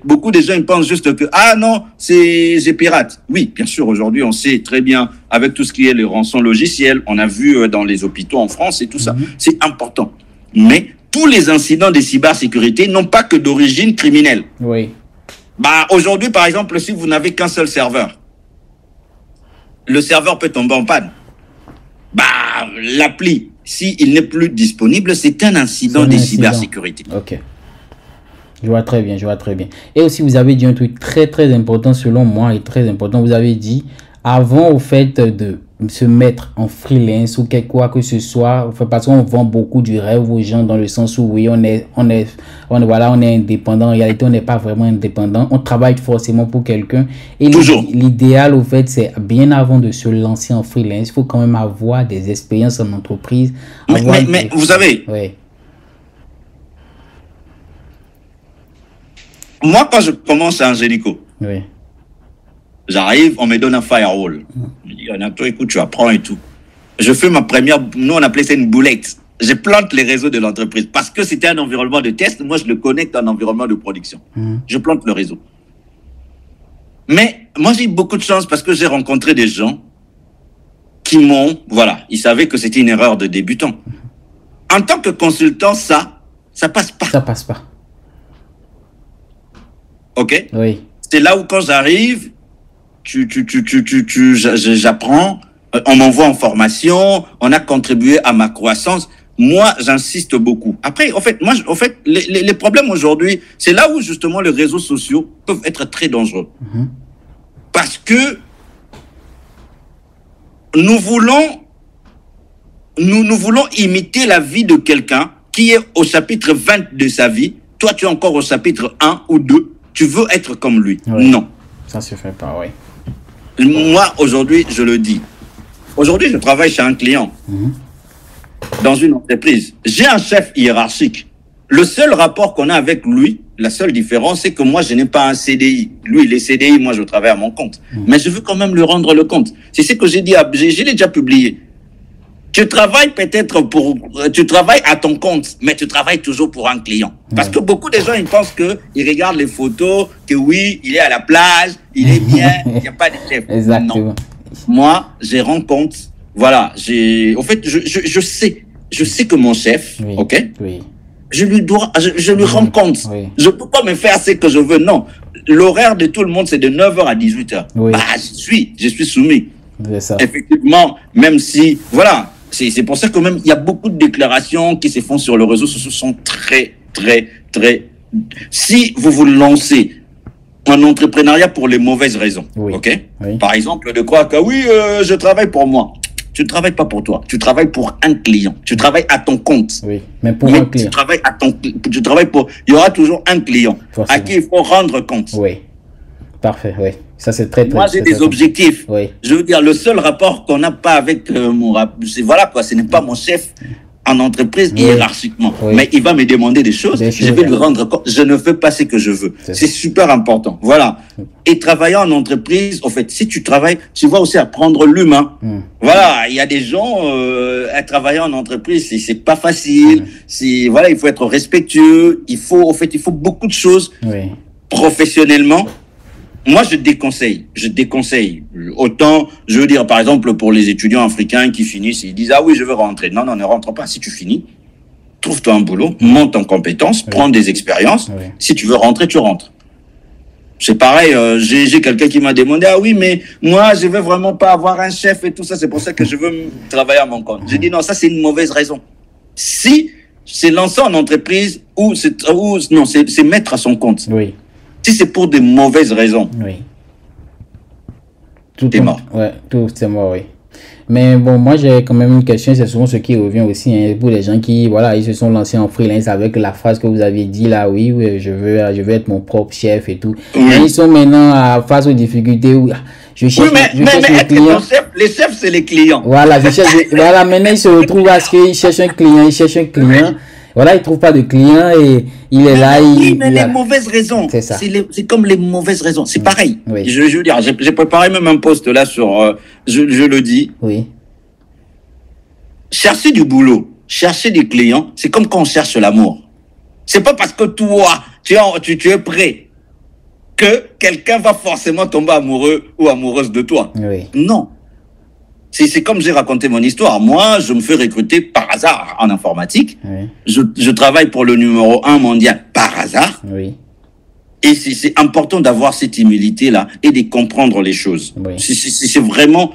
beaucoup de gens ils pensent juste que, ah non, c'est pirate. Oui, bien sûr, aujourd'hui, on sait très bien, avec tout ce qui est les rançons logiciels, on a vu dans les hôpitaux en France et tout ça, c'est important. Mais tous les incidents de cybersécurité n'ont pas que d'origine criminelle. Bah, aujourd'hui, par exemple, si vous n'avez qu'un seul serveur, le serveur peut tomber en panne. Bah, l'appli, s'il n'est plus disponible, c'est un incident de cybersécurité. Ok. Je vois très bien, je vois très bien. Et aussi, vous avez dit un truc très, très important, selon moi, et très important. Vous avez dit, avant au fait de se mettre en freelance ou quoi que ce soit, parce qu'on vend beaucoup du rêve aux gens dans le sens où, oui, on est indépendant. En réalité, on n'est pas vraiment indépendant. On travaille forcément pour quelqu'un. Et l'idéal, au fait, c'est bien avant de se lancer en freelance, il faut quand même avoir des expériences en entreprise. Mais vous savez, Moi, quand je commence à Angélico, Oui. j'arrive, on me donne un firewall. Je dis, Renato, écoute, tu apprends et tout. Je fais ma première, nous on appelait ça une boulette. Je plante les réseaux de l'entreprise parce que c'était un environnement de test. Moi, je le connecte à un environnement de production. Je plante le réseau. Mais moi, j'ai eu beaucoup de chance parce que j'ai rencontré des gens qui m'ont, voilà, ils savaient que c'était une erreur de débutant. En tant que consultant, ça passe pas. Ça passe pas. OK? Oui. C'est là où quand j'arrive, j'apprends, on m'envoie en formation, on a contribué à ma croissance. Moi, j'insiste beaucoup. Après, en fait, les problèmes aujourd'hui, c'est là où justement les réseaux sociaux peuvent être très dangereux. Parce que nous voulons imiter la vie de quelqu'un qui est au chapitre 20 de sa vie. Toi, tu es encore au chapitre 1 ou 2. Tu veux être comme lui. Oui. Non. Ça se fait pas, oui. Moi, aujourd'hui, je le dis. Aujourd'hui, je travaille chez un client. Dans une entreprise. J'ai un chef hiérarchique. Le seul rapport qu'on a avec lui, la seule différence, c'est que moi, je n'ai pas un CDI. Lui, il est CDI, moi, je travaille à mon compte. Mais je veux quand même lui rendre le compte. C'est ce que j'ai dit, je l'ai déjà publié. Tu travailles tu travailles à ton compte, mais tu travailles toujours pour un client. Parce que beaucoup de gens, ils pensent ils regardent les photos, que oui, il est à la plage, il est bien, il n'y a pas de chef. Exactement. Non. Moi, je rends compte, voilà, en fait, je sais que mon chef, Oui. ok, Oui. je lui rends compte. Oui. Je ne peux pas me faire ce que je veux, non. L'horaire de tout le monde, c'est de 9h à 18h. Oui. Bah, je suis soumis. C'est ça. Effectivement, même si, voilà, c'est pour ça que même, il y a beaucoup de déclarations qui se font sur le réseau sociaux sont très, très, très... Si vous vous lancez en entrepreneuriat pour les mauvaises raisons, Oui. ok? Oui. Par exemple, de croire que oui, je travaille pour moi. Tu ne travailles pas pour toi. Tu travailles pour un client. Tu travailles à ton compte. Oui, mais pour Mais un client. tu travailles pour... Il y aura toujours un client Forcément. à qui il faut rendre compte. Oui. Parfait, oui. Ça, c'est très, très... Moi, j'ai des objectifs. Oui. Je veux dire, le seul rapport qu'on n'a pas avec c'est voilà quoi, ce n'est pas mon chef en entreprise hiérarchiquement. Oui. Mais il va me demander des choses, je vais lui rendre compte. Je ne fais pas ce que je veux. C'est super important. Voilà. Et travailler en entreprise, en fait, si tu travailles, tu vas aussi apprendre l'humain. Voilà, il y a des gens à travailler en entreprise, c'est pas facile. Voilà, il faut être respectueux. Il faut beaucoup de choses professionnellement. Moi, je déconseille. Autant, je veux dire, par exemple, pour les étudiants africains qui finissent, ils disent, ah oui, je veux rentrer. Non, ne rentre pas. Si tu finis, trouve-toi un boulot, monte en compétences, prends des expériences. Si tu veux rentrer, tu rentres. C'est pareil, j'ai quelqu'un qui m'a demandé, ah oui, mais moi, je veux vraiment pas avoir un chef et tout ça. C'est pour ça que je veux travailler à mon compte. J'ai dit, non, ça, c'est une mauvaise raison. Si c'est lancer en entreprise ou c'est mettre à son compte. Oui. Si c'est pour des mauvaises raisons, tout est mort. Ouais, tout c'est mort, oui. Mais bon, moi j'ai quand même une question, c'est souvent ce qui revient aussi pour les gens qui, voilà, ils se sont lancés en freelance avec la phrase que vous avez dit là, oui, je veux être mon propre chef et tout. Mais ils sont maintenant face aux difficultés où je cherche, mais client. Les chefs, c'est les clients. Voilà, voilà, maintenant ils se retrouvent à ce qu'ils cherchent un client. Voilà, il ne trouve pas de client et il est là. Les mauvaises raisons. C'est ça. C'est comme les mauvaises raisons. C'est pareil. Oui. Je veux dire, j'ai préparé même un post là sur, je le dis. Oui. Chercher du boulot, chercher des clients, c'est comme quand on cherche l'amour. C'est pas parce que toi, tu es prêt que quelqu'un va forcément tomber amoureux ou amoureuse de toi. Oui. Non. C'est comme j'ai raconté mon histoire. Moi, je me fais recruter par hasard en informatique. Oui. Je travaille pour le numéro 1 mondial par hasard. Oui. Et c'est important d'avoir cette humilité-là et de comprendre les choses. Oui. C'est vraiment...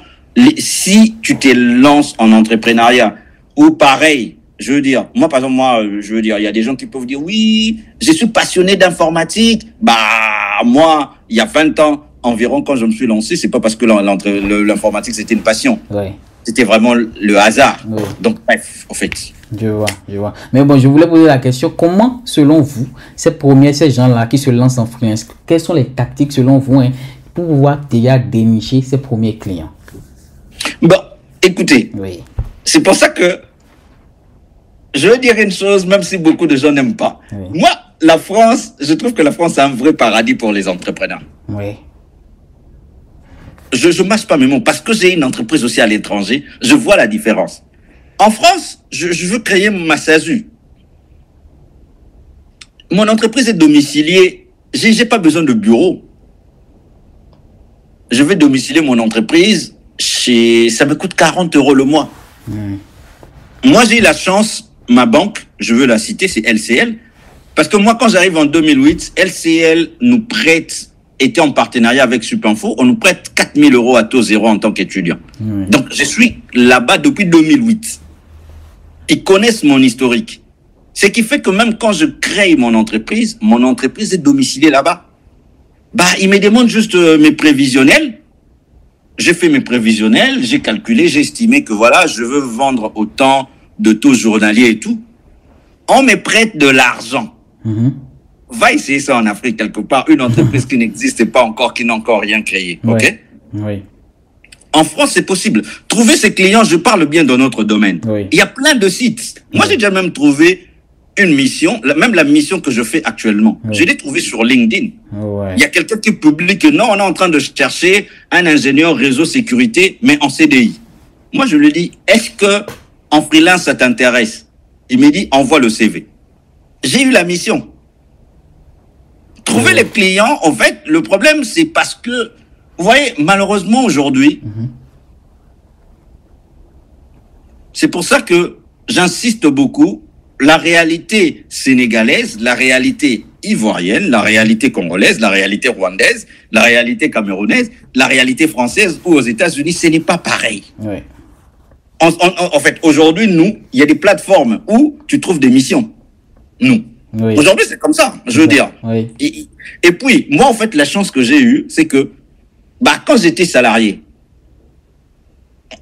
Si tu te lances en entrepreneuriat ou pareil, je veux dire, moi, par exemple, il y a des gens qui peuvent dire, oui, je suis passionné d'informatique. Bah, moi, il y a 20 ans, environ, quand je me suis lancé, c'est pas parce que l'informatique c'était une passion. Oui. C'était vraiment le hasard. Oui. Donc, bref, en fait. Je vois. Mais bon, je voulais poser la question, comment, selon vous, ces gens-là qui se lancent en freelance, quelles sont les tactiques, selon vous, pour pouvoir déjà dénicher ses premiers clients? Bon, écoutez, Oui. c'est pour ça que je veux dire une chose, même si beaucoup de gens n'aiment pas. Oui. Moi, la France, je trouve que la France est un vrai paradis pour les entrepreneurs. Oui. Je mâche pas mes mots parce que j'ai une entreprise aussi à l'étranger, je vois la différence. En France, je veux créer ma SASU. Mon entreprise est domiciliée, j'ai pas besoin de bureau. Je vais domicilier mon entreprise ça me coûte 40 € le mois. Moi, j'ai eu la chance, ma banque, je veux la citer, c'est LCL. Parce que moi, quand j'arrive en 2008, LCL nous prête, était en partenariat avec Supinfo, on nous prête 4 000 € à taux zéro en tant qu'étudiant. Donc, je suis là-bas depuis 2008. Ils connaissent mon historique. Ce qui fait que même quand je crée mon entreprise est domiciliée là-bas. Bah, ils me demandent juste mes prévisionnels. J'ai fait mes prévisionnels, j'ai calculé, j'ai estimé que voilà, je veux vendre autant de taux journaliers et tout. On me prête de l'argent. Va essayer ça en Afrique quelque part, une entreprise qui n'existe pas encore, qui n'a encore rien créé. Ok? Oui. En France, c'est possible. Trouver ses clients, je parle bien dans notre domaine. Oui. Il y a plein de sites. Moi, j'ai déjà même trouvé une mission, même la mission que je fais actuellement. Je l'ai trouvée sur LinkedIn. Il y a quelqu'un qui publie que non, on est en train de chercher un ingénieur réseau sécurité, mais en CDI. Moi, je lui dis, est-ce que en freelance, ça t'intéresse? Il me dit, envoie le CV. J'ai eu la mission. Trouver les clients, en fait, le problème, c'est parce que, vous voyez, malheureusement, aujourd'hui, c'est pour ça que j'insiste beaucoup, la réalité sénégalaise, la réalité ivoirienne, la réalité congolaise, la réalité rwandaise, la réalité camerounaise, la réalité française ou aux États-Unis, ce n'est pas pareil. En fait, aujourd'hui, nous, il y a des plateformes où tu trouves des missions. Nous. Aujourd'hui, c'est comme ça, je veux dire. Et puis, moi, en fait, la chance que j'ai eue, c'est que, quand j'étais salarié,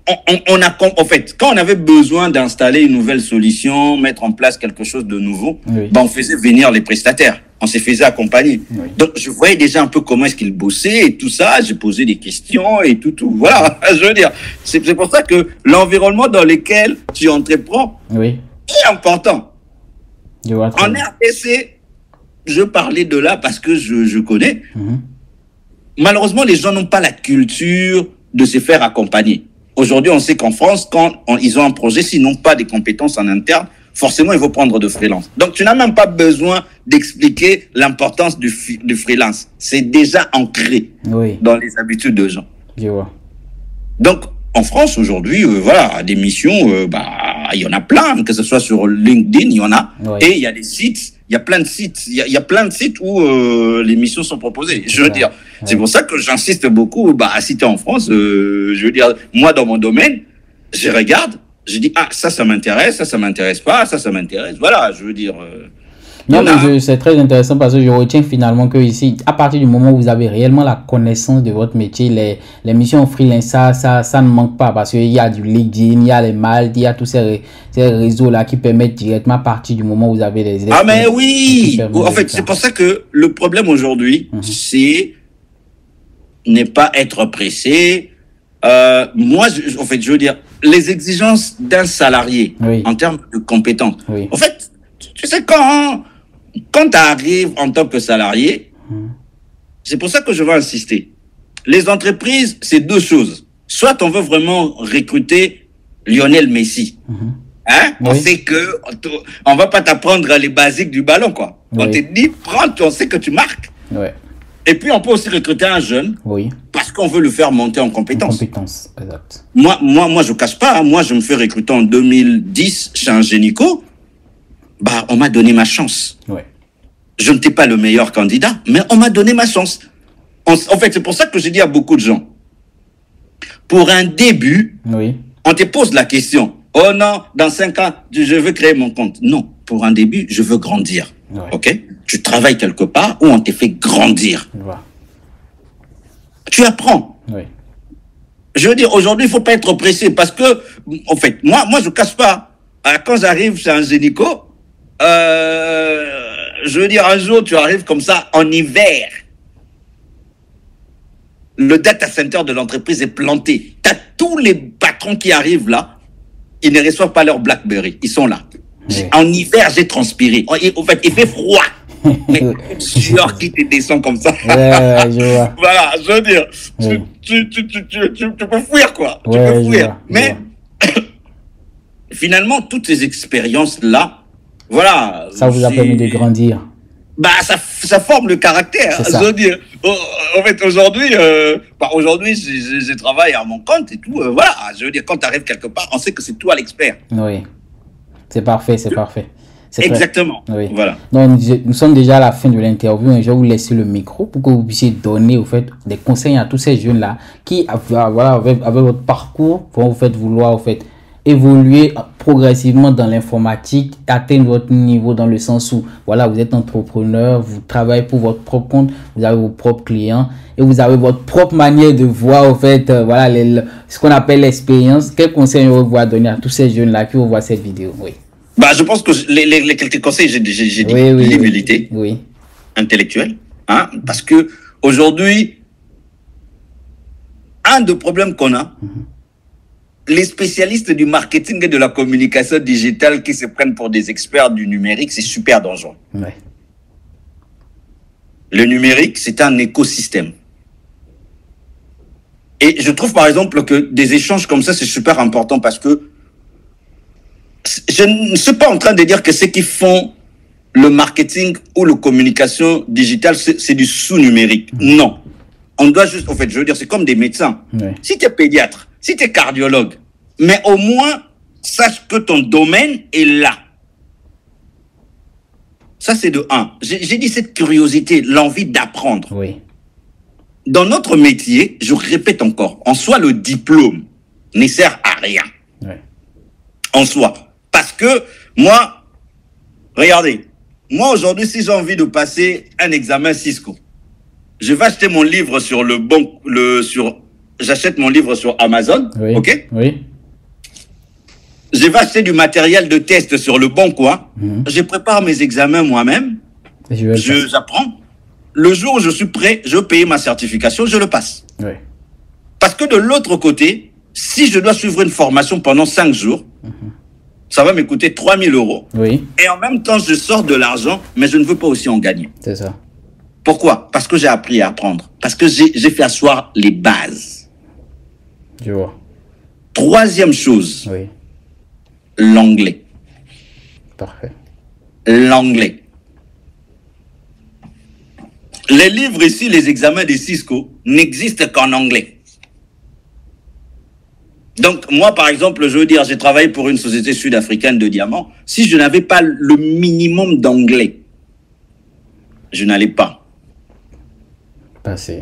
en fait, quand on avait besoin d'installer une nouvelle solution, mettre en place quelque chose de nouveau, on faisait venir les prestataires. On se faisait accompagner. Donc, je voyais déjà un peu comment est-ce qu'ils bossaient et tout ça. J'ai posé des questions et tout. Voilà, je veux dire. C'est pour ça que l'environnement dans lequel tu entreprends est important. En RDC, je parlais de là parce que je connais. Malheureusement, les gens n'ont pas la culture de se faire accompagner. Aujourd'hui, on sait qu'en France, quand ils ont un projet, s'ils n'ont pas des compétences en interne, forcément, il faut prendre de freelance. Donc, tu n'as même pas besoin d'expliquer l'importance du freelance. C'est déjà ancré dans les habitudes de gens. Donc, en France, aujourd'hui, voilà, des missions, il y en a plein, que ce soit sur LinkedIn, il y en a. Et il y a des sites, il y a plein de sites. Il y a plein de sites où les missions sont proposées. Je veux dire, c'est pour ça que j'insiste beaucoup. Si tu es en France, je veux dire, moi, dans mon domaine, je regarde, je dis, ça m'intéresse, ça m'intéresse pas, ça m'intéresse. Voilà, je veux dire... Non, mais c'est très intéressant parce que je retiens finalement que ici, à partir du moment où vous avez réellement la connaissance de votre métier, les missions freelance, ça ne manque pas parce qu'il y a du LinkedIn, il y a les Malte, il y a tous ces réseaux-là qui permettent directement à partir du moment où vous avez les... mais oui! En fait, c'est pour ça que le problème aujourd'hui, c'est ne pas être pressé. Moi, en fait, je veux dire, les exigences d'un salarié en termes de compétences. En fait, tu sais, quand tu arrives en tant que salarié, c'est pour ça que je veux insister. Les entreprises, c'est deux choses. Soit on veut vraiment recruter Lionel Messi. On sait que on va pas t'apprendre les basiques du ballon, quoi. On te dit, prends, on sait que tu marques. Et puis, on peut aussi recruter un jeune parce qu'on veut le faire monter en compétence. Exact. Moi, je ne cache pas. Moi, je me fais recruter en 2010 chez un Génico. On m'a donné ma chance. Je n'étais pas le meilleur candidat, mais on m'a donné ma chance. En fait, c'est pour ça que j'ai dit à beaucoup de gens, pour un début, on te pose la question, oh non, dans 5 ans, je veux créer mon compte. Non, pour un début, je veux grandir. Ok? Tu travailles quelque part où on te fait grandir. Tu apprends. Je veux dire, aujourd'hui, il ne faut pas être pressé parce que, en fait, moi, je ne cache pas. Quand j'arrive chez un Génico, je veux dire, un jour, tu arrives comme ça en hiver. Le data center de l'entreprise est planté. Tu as tous les patrons qui arrivent là. Ils ne reçoivent pas leur BlackBerry. Ils sont là. En hiver, j'ai transpiré. En fait, il fait froid. Mais une sueur qui te descend comme ça. Ouais, je vois. Voilà, je veux dire, Oui. tu peux fuir, quoi. Tu Ouais, peux je fuir. vois, je Mais finalement, toutes ces expériences-là, voilà. Ça vous a permis de grandir. Bah, ça forme le caractère. C'est ça. Je veux dire, en fait, aujourd'hui, aujourd'hui, je travaille à mon compte et tout. Voilà, je veux dire, quand tu arrives quelque part, on sait que c'est toi l'expert. Oui. C'est parfait, c'est parfait. C'est très- Exactement. Oui. Voilà. Donc, nous sommes déjà à la fin de l'interview et je vais vous laisser le micro pour que vous puissiez donner au fait, des conseils à tous ces jeunes-là qui, voilà, avec votre parcours, vont vous faire vouloir au fait, évoluer progressivement dans l'informatique, atteindre votre niveau dans le sens où voilà, vous êtes entrepreneur, vous travaillez pour votre propre compte, vous avez vos propres clients et vous avez votre propre manière de voir au fait, voilà, ce qu'on appelle l'expérience. Quel conseil vous va donner à tous ces jeunes-là qui vont voir cette vidéo? Oui. Bah, je pense que les quelques conseils, j'ai dit Oui, oui, l'humilité oui. intellectuelle, hein, parce que aujourd'hui, un des problèmes qu'on a, les spécialistes du marketing et de la communication digitale qui se prennent pour des experts du numérique, c'est super dangereux. Ouais. Le numérique, c'est un écosystème. Et je trouve par exemple que des échanges comme ça, c'est super important parce que je ne suis pas en train de dire que ceux qui font le marketing ou la communication digitale, c'est du sous-numérique. Non. On doit juste, en fait, je veux dire, c'est comme des médecins. Ouais. Si tu es pédiatre, si tu es cardiologue, mais au moins, sache que ton domaine est là. Ça, c'est de un. J'ai dit cette curiosité, l'envie d'apprendre. Oui. Dans notre métier, je répète encore, en soi, le diplôme ne sert à rien. Ouais. En soi. Parce que moi, regardez, moi aujourd'hui, si j'ai envie de passer un examen Cisco, je vais acheter mon livre sur j'achète mon livre sur Amazon, Oui. ok? Oui. Je vais acheter du matériel de test sur le Bon Coin, je prépare mes examens moi-même, j'apprends. Le jour où je suis prêt, je paye ma certification, je le passe. Oui. Parce que de l'autre côté, si je dois suivre une formation pendant 5 jours, ça va me coûter 3 000 €. Oui. Et en même temps, je sors de l'argent, mais je ne veux pas aussi en gagner. C'est ça. Pourquoi? Parce que j'ai appris à apprendre. Parce que j'ai fait asseoir les bases. Je vois. Troisième chose, Oui. l'anglais. Parfait. L'anglais. Les livres ici, les examens de Cisco, n'existent qu'en anglais. Donc, moi, par exemple, je veux dire, j'ai travaillé pour une société sud-africaine de diamants. Si je n'avais pas le minimum d'anglais, je n'allais pas passer.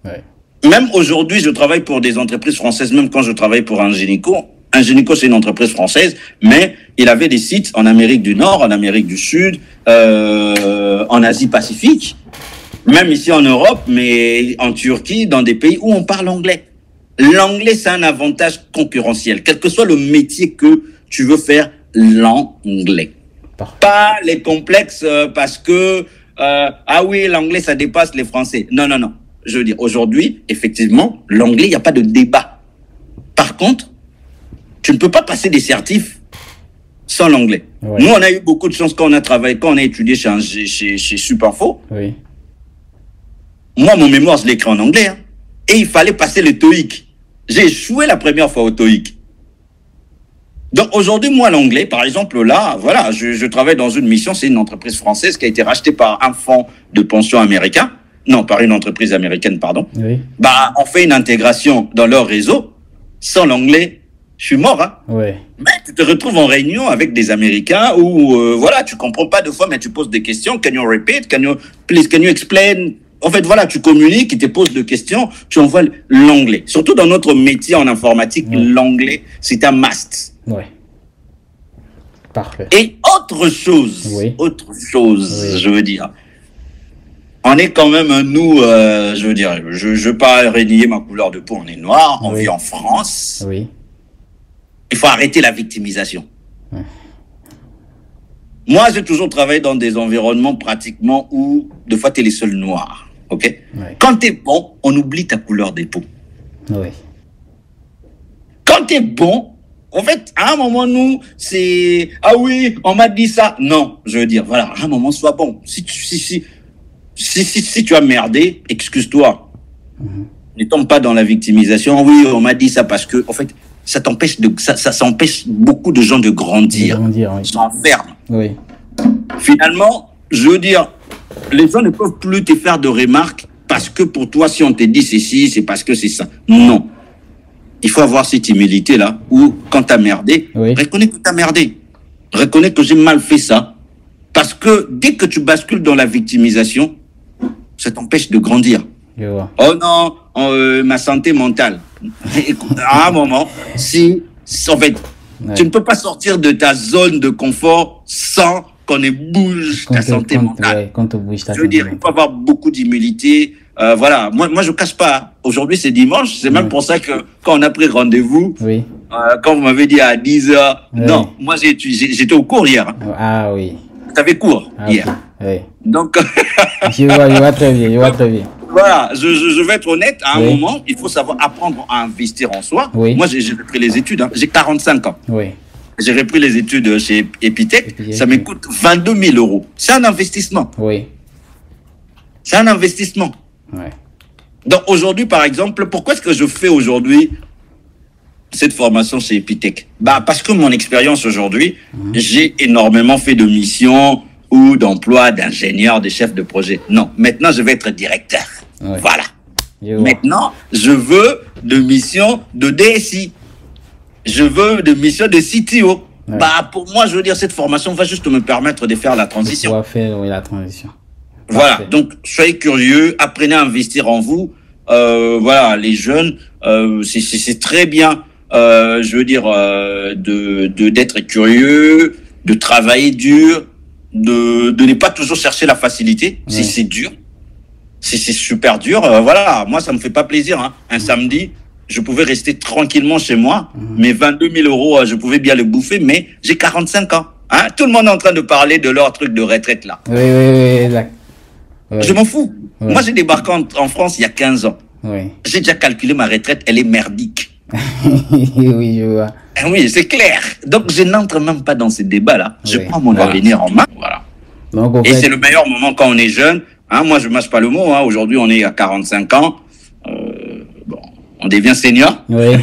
Ouais. Même aujourd'hui, je travaille pour des entreprises françaises, même quand je travaille pour Ingenico. Ingenico, c'est une entreprise française, mais il avait des sites en Amérique du Nord, en Amérique du Sud, en Asie-Pacifique, même ici en Europe, mais en Turquie, dans des pays où on parle anglais. L'anglais, c'est un avantage concurrentiel. Quel que soit le métier que tu veux faire, l'anglais. Parfait. Pas les complexes parce que, ah oui, l'anglais, ça dépasse les Français. Non, non, non. Je veux dire, aujourd'hui, effectivement, l'anglais, il n'y a pas de débat. Par contre, tu ne peux pas passer des certifs sans l'anglais. Ouais. Nous, on a eu beaucoup de chance quand on a travaillé, quand on a étudié chez Supinfo. Oui. Moi, mon mémoire, je l'ai écrit en anglais. Hein. Et il fallait passer le TOEIC. J'ai échoué la première fois au TOEIC. Donc aujourd'hui, moi, l'anglais, par exemple, là, voilà, je travaille dans une mission, c'est une entreprise française qui a été rachetée par un fonds de pension américain. Non, par une entreprise américaine, pardon. Oui. Bah, on fait une intégration dans leur réseau. Sans l'anglais, je suis mort, hein. Ouais. Mais tu te retrouves en réunion avec des Américains où, voilà, tu comprends pas deux fois, mais tu poses des questions. Can you repeat? Can you explain? En fait, voilà, tu communiques, ils te posent des questions, tu envoies l'anglais. Surtout dans notre métier en informatique, l'anglais, c'est un must. Ouais. Parfait. Et autre chose, Oui. oui. Je veux dire, on est quand même, nous, je veux dire, je veux pas renier ma couleur de peau, on est noir, on vit en France. Oui. Il faut arrêter la victimisation. Moi, j'ai toujours travaillé dans des environnements pratiquement où, des fois, tu es les seuls noirs. Ok? Quand tu es bon, on oublie ta couleur de peau. Oui. Quand tu es bon, En fait, à un moment, nous, c'est, ah oui, on m'a dit ça. Non, je veux dire, voilà, à un moment, sois bon. Si tu as merdé, excuse-toi. Ne tombe pas dans la victimisation. Oui, on m'a dit ça parce que, en fait, ça s'empêche beaucoup de gens de grandir. Oui. Ça enferme. Oui. Finalement, je veux dire, les gens ne peuvent plus te faire de remarques parce que pour toi, si on te dit ceci, c'est parce que c'est ça. Non. Il faut avoir cette humilité-là où, quand tu as merdé, reconnais que tu as merdé. Reconnais que j'ai mal fait ça. Parce que dès que tu bascules dans la victimisation, ça t'empêche de grandir. Je vois. Oh non, ma santé mentale. Écoute, à un moment, en fait, tu ne peux pas sortir de ta zone de confort sans qu'on bouge ta santé mentale. Je veux dire, il faut avoir beaucoup d'humilité. Voilà, moi je cache pas. Aujourd'hui c'est dimanche, c'est même pour ça que quand on a pris rendez-vous, quand vous m'avez dit à 10h, non, moi j'étais au cours hier. Ah oui. Tu avais cours hier. Oui. Donc je vois très bien, Voilà, je vais être honnête, à un moment, il faut savoir apprendre à investir en soi. Moi j'ai repris les études, j'ai 45 ans. J'ai repris les études chez Epitech, ça me coûte 22 000 euros. C'est un investissement. C'est un investissement. Donc aujourd'hui, par exemple, pourquoi est-ce que je fais aujourd'hui cette formation chez Epitech? Parce que mon expérience aujourd'hui, j'ai énormément fait de missions ou d'emplois d'ingénieur, de chef de projet. Non, maintenant je vais être directeur. Voilà. Maintenant, je veux de missions de DSI. Je veux de missions de CTO. Pour moi, je veux dire, cette formation va juste me permettre de faire la transition. On va faire la transition. Voilà, donc soyez curieux, apprenez à investir en vous. Voilà, les jeunes, c'est très bien, je veux dire, d'être curieux, de travailler dur, de ne pas toujours chercher la facilité. C'est dur, c'est super dur. Voilà, moi ça me fait pas plaisir. Hein. Un samedi, je pouvais rester tranquillement chez moi, mes 22 000 euros, je pouvais bien les bouffer, mais j'ai 45 ans. Hein. Tout le monde est en train de parler de leur truc de retraite là. Oui, exact. Je m'en fous. Moi, j'ai débarqué en France il y a 15 ans. J'ai déjà calculé ma retraite, elle est merdique. Oui, je vois. Oui, c'est clair. Donc, je n'entre même pas dans ces débats-là. Je prends mon avenir en main. Voilà. Donc, en fait... Et c'est le meilleur moment quand on est jeune. Hein, moi, je ne mâche pas le mot. Hein. Aujourd'hui, on est à 45 ans. On devient senior. Oui,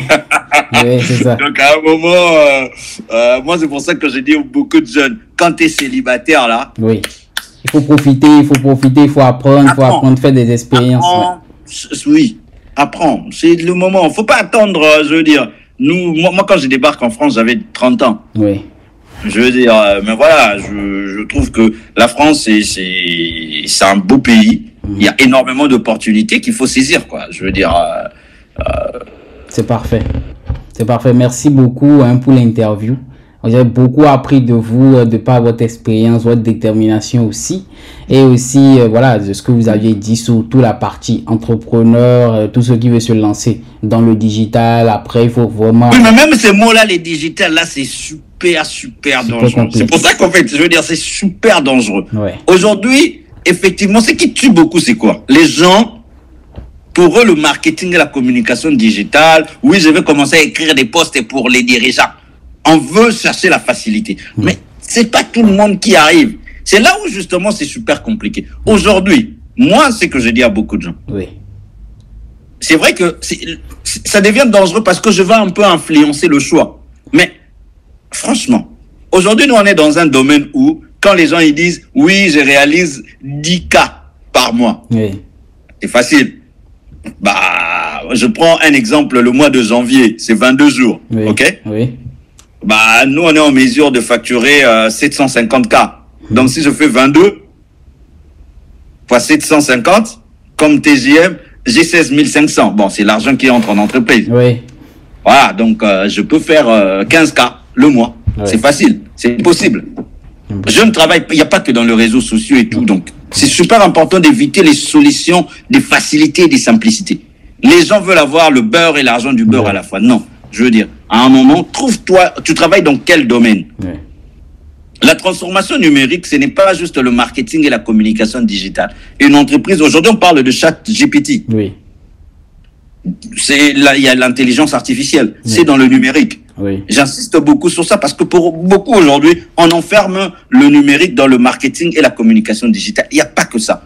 c'est ça. Donc, à un moment, moi, c'est pour ça que je dis à beaucoup de jeunes, quand tu es célibataire, là... Il faut profiter, il faut apprendre, faire des expériences. Oui, apprends. C'est le moment. Il ne faut pas attendre, je veux dire. Moi, quand je débarque en France, j'avais 30 ans. Je veux dire, mais voilà, je trouve que la France, c'est un beau pays. Il y a énormément d'opportunités qu'il faut saisir, quoi. Je veux dire... C'est parfait. C'est parfait. Merci beaucoup pour l'interview. J'ai beaucoup appris de vous, de par votre expérience, votre détermination aussi. Et aussi, voilà, de ce que vous aviez dit sur toute la partie entrepreneur, tout ce qui veut se lancer dans le digital. Après, il faut vraiment... Oui, mais même ces mots-là, les digitales, là, c'est super dangereux. C'est pour ça qu'en fait, je veux dire, c'est super dangereux. Aujourd'hui, effectivement, ce qui tue beaucoup, c'est quoi? Les gens, pour eux, le marketing et la communication digitale, oui, je vais commencer à écrire des posts pour les dirigeants. On veut chercher la facilité. Mais c'est pas tout le monde qui arrive. C'est là où, justement, c'est super compliqué. Aujourd'hui, moi, c'est que je dis à beaucoup de gens. C'est vrai que ça devient dangereux parce que je vais un peu influencer le choix. Mais, franchement, aujourd'hui, nous, on est dans un domaine où, quand les gens ils disent, oui, je réalise 10 cas par mois. C'est facile. Je prends un exemple, le mois de janvier, c'est 22 jours. OK? Nous, on est en mesure de facturer 750 cas. Donc, si je fais 22 fois 750, comme TJM, j'ai 16 500. Bon, c'est l'argent qui entre en entreprise. Voilà, donc je peux faire 15 cas le mois. C'est facile, c'est possible. Je ne travaille pas, il n'y a pas que dans les réseaux sociaux et tout. Donc, c'est super important d'éviter les solutions, des facilités et des simplicités. Les gens veulent avoir le beurre et l'argent du beurre à la fois. Non, je veux dire, à un moment, trouve-toi, tu travailles dans quel domaine? La transformation numérique, ce n'est pas juste le marketing et la communication digitale. Une entreprise, aujourd'hui, on parle de ChatGPT. C'est là, il y a l'intelligence artificielle. Oui. C'est dans le numérique. Oui. J'insiste beaucoup sur ça parce que pour beaucoup aujourd'hui, on enferme le numérique dans le marketing et la communication digitale. Il n'y a pas que ça.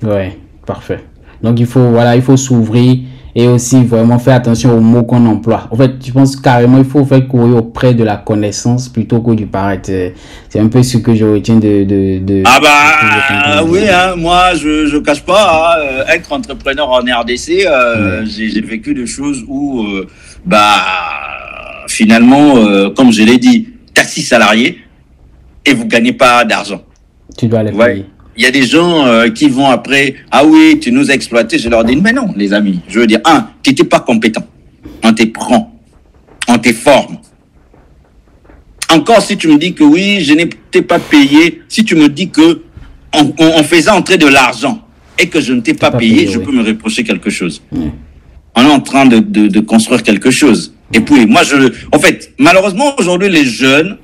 Ouais, parfait. Donc il faut s'ouvrir et aussi vraiment faire attention aux mots qu'on emploie. En fait, je pense carrément il faut faire courir auprès de la connaissance plutôt que du paraître. C'est un peu ce que je retiens de oui, hein, moi je cache pas, hein, être entrepreneur en RDC, j'ai vécu des choses où finalement, comme je l'ai dit, taxi salarié et vous gagnez pas d'argent. Tu dois les payer. Il y a des gens qui vont après, ah oui, tu nous as exploité. Je leur dis, mais non, les amis. Je veux dire, tu n'étais pas compétent. On te prend. On te forme. Encore si tu me dis que oui, je n'étais pas payé. Si tu me dis que on faisait entrer de l'argent et que je ne t'ai pas payé, je peux me reprocher quelque chose. On est en train de construire quelque chose. Et puis, moi, en fait, malheureusement, aujourd'hui, les jeunes,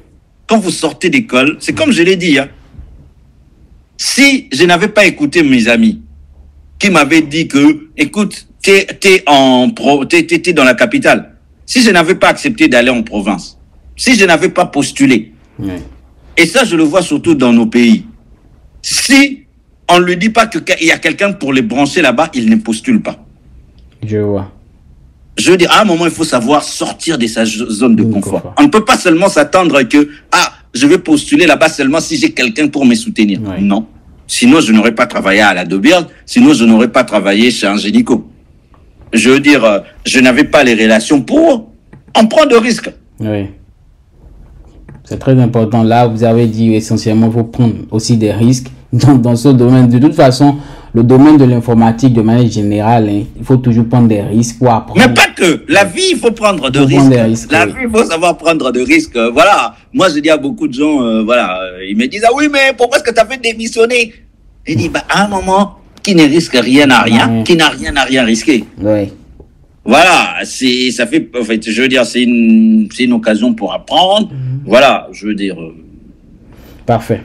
quand vous sortez d'école, c'est comme je l'ai dit, hein, si je n'avais pas écouté mes amis qui m'avaient dit que, écoute, t'es dans la capitale. Si je n'avais pas accepté d'aller en province, si je n'avais pas postulé, et ça, je le vois surtout dans nos pays. Si on ne lui dit pas qu'il y a quelqu'un pour les brancher là-bas, il ne postule pas. Je vois. Je veux dire, à un moment, il faut savoir sortir de sa zone de confort. On ne peut pas seulement s'attendre que, je vais postuler là-bas seulement si j'ai quelqu'un pour me soutenir. Oui. Non. Sinon, je n'aurais pas travaillé à la Dobird. Sinon, je n'aurais pas travaillé chez Angélico. Je veux dire, je n'avais pas les relations pour en prendre de risques. Oui. C'est très important. Là, vous avez dit essentiellement, il faut prendre aussi des risques dans ce domaine. De toute façon, le domaine de l'informatique, de manière générale, il faut toujours prendre des risques pour apprendre. Mais pas que. La vie, il faut prendre de risques. La vie, il faut savoir prendre de risques. Voilà. Moi, je dis à beaucoup de gens, ils me disent, ah oui, mais pourquoi est-ce que tu as fait démissionner? Je dis, à un moment, qui ne risque rien à rien, qui n'a rien à rien risqué. Oui. Voilà. Ça fait, en fait, je veux dire, c'est une occasion pour apprendre. Voilà. Je veux dire. Parfait.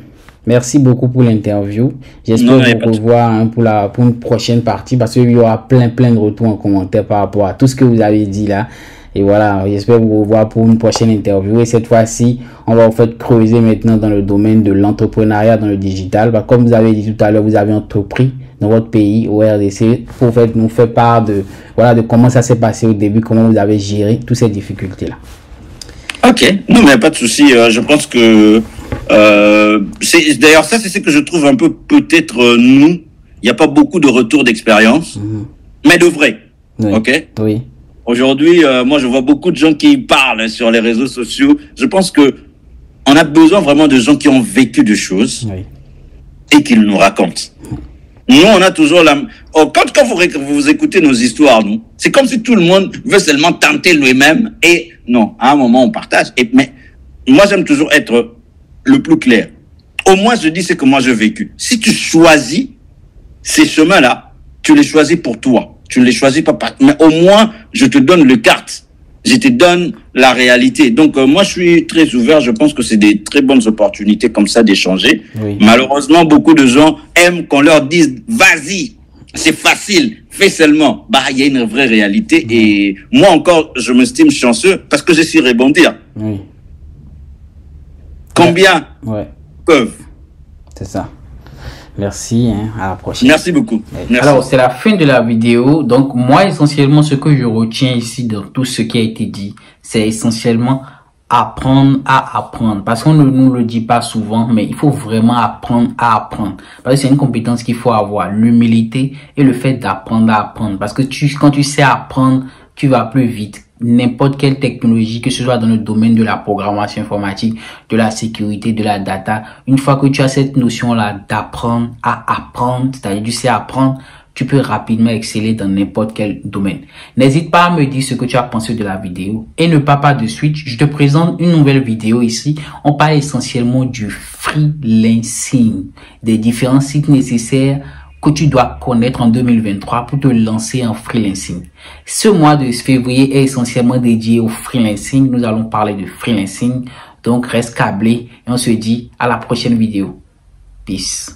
Merci beaucoup pour l'interview. J'espère vous revoir pour une prochaine partie parce qu'il y aura plein de retours en commentaire par rapport à tout ce que vous avez dit là. Et voilà, j'espère vous revoir pour une prochaine interview. Et cette fois-ci, on va en fait creuser maintenant dans le domaine de l'entrepreneuriat dans le digital. Comme vous avez dit tout à l'heure, vous avez entrepris dans votre pays, au RDC, pour nous faire part de comment ça s'est passé au début, comment vous avez géré toutes ces difficultés-là. Ok, non mais pas de souci. Je pense que d'ailleurs ça c'est ce que je trouve un peu peut-être nous. Il n'y a pas beaucoup de retours d'expérience, mais de vrai. Oui. Ok. Oui. Aujourd'hui, moi je vois beaucoup de gens qui parlent sur les réseaux sociaux. Je pense que on a besoin vraiment de gens qui ont vécu des choses et qui nous racontent. Nous, on a toujours quand vous écoutez nos histoires, nous, c'est comme si tout le monde veut seulement tenter lui-même et non, à un moment, on partage. Mais moi, j'aime toujours être le plus clair. Au moins, je dis ce que moi, j'ai vécu. Si tu choisis ces chemins-là, tu les choisis pour toi. Tu ne les choisis pas. Mais au moins, je te donne le carte. Je te donne la réalité. Donc, moi, je suis très ouvert. Je pense que c'est des très bonnes opportunités comme ça d'échanger. Oui. Malheureusement, beaucoup de gens aiment qu'on leur dise « Vas-y, c'est facile, fais seulement. » Il y a une vraie réalité. Et moi encore, je m'estime chanceux parce que je suis rebondir. Oui. Combien peuvent? C'est ça. Merci, à la prochaine. Merci beaucoup. Merci. Alors, c'est la fin de la vidéo. Donc, moi, essentiellement, ce que je retiens ici dans tout ce qui a été dit, c'est essentiellement apprendre à apprendre. Parce qu'on ne nous le dit pas souvent, mais il faut vraiment apprendre à apprendre. Parce que c'est une compétence qu'il faut avoir. L'humilité et le fait d'apprendre à apprendre. Parce que quand tu sais apprendre, tu vas plus vite. N'importe quelle technologie, que ce soit dans le domaine de la programmation informatique, de la sécurité, de la data, une fois que tu as cette notion-là d'apprendre à apprendre, c'est-à-dire tu sais apprendre, tu peux rapidement exceller dans n'importe quel domaine. N'hésite pas à me dire ce que tu as pensé de la vidéo et ne pars pas de suite. Je te présente une nouvelle vidéo ici. On parle essentiellement du freelancing, des différents sites nécessaires que tu dois connaître en 2023 pour te lancer en freelancing. Ce mois de février est essentiellement dédié au freelancing. Nous allons parler de freelancing. Donc, reste câblé et on se dit à la prochaine vidéo. Peace.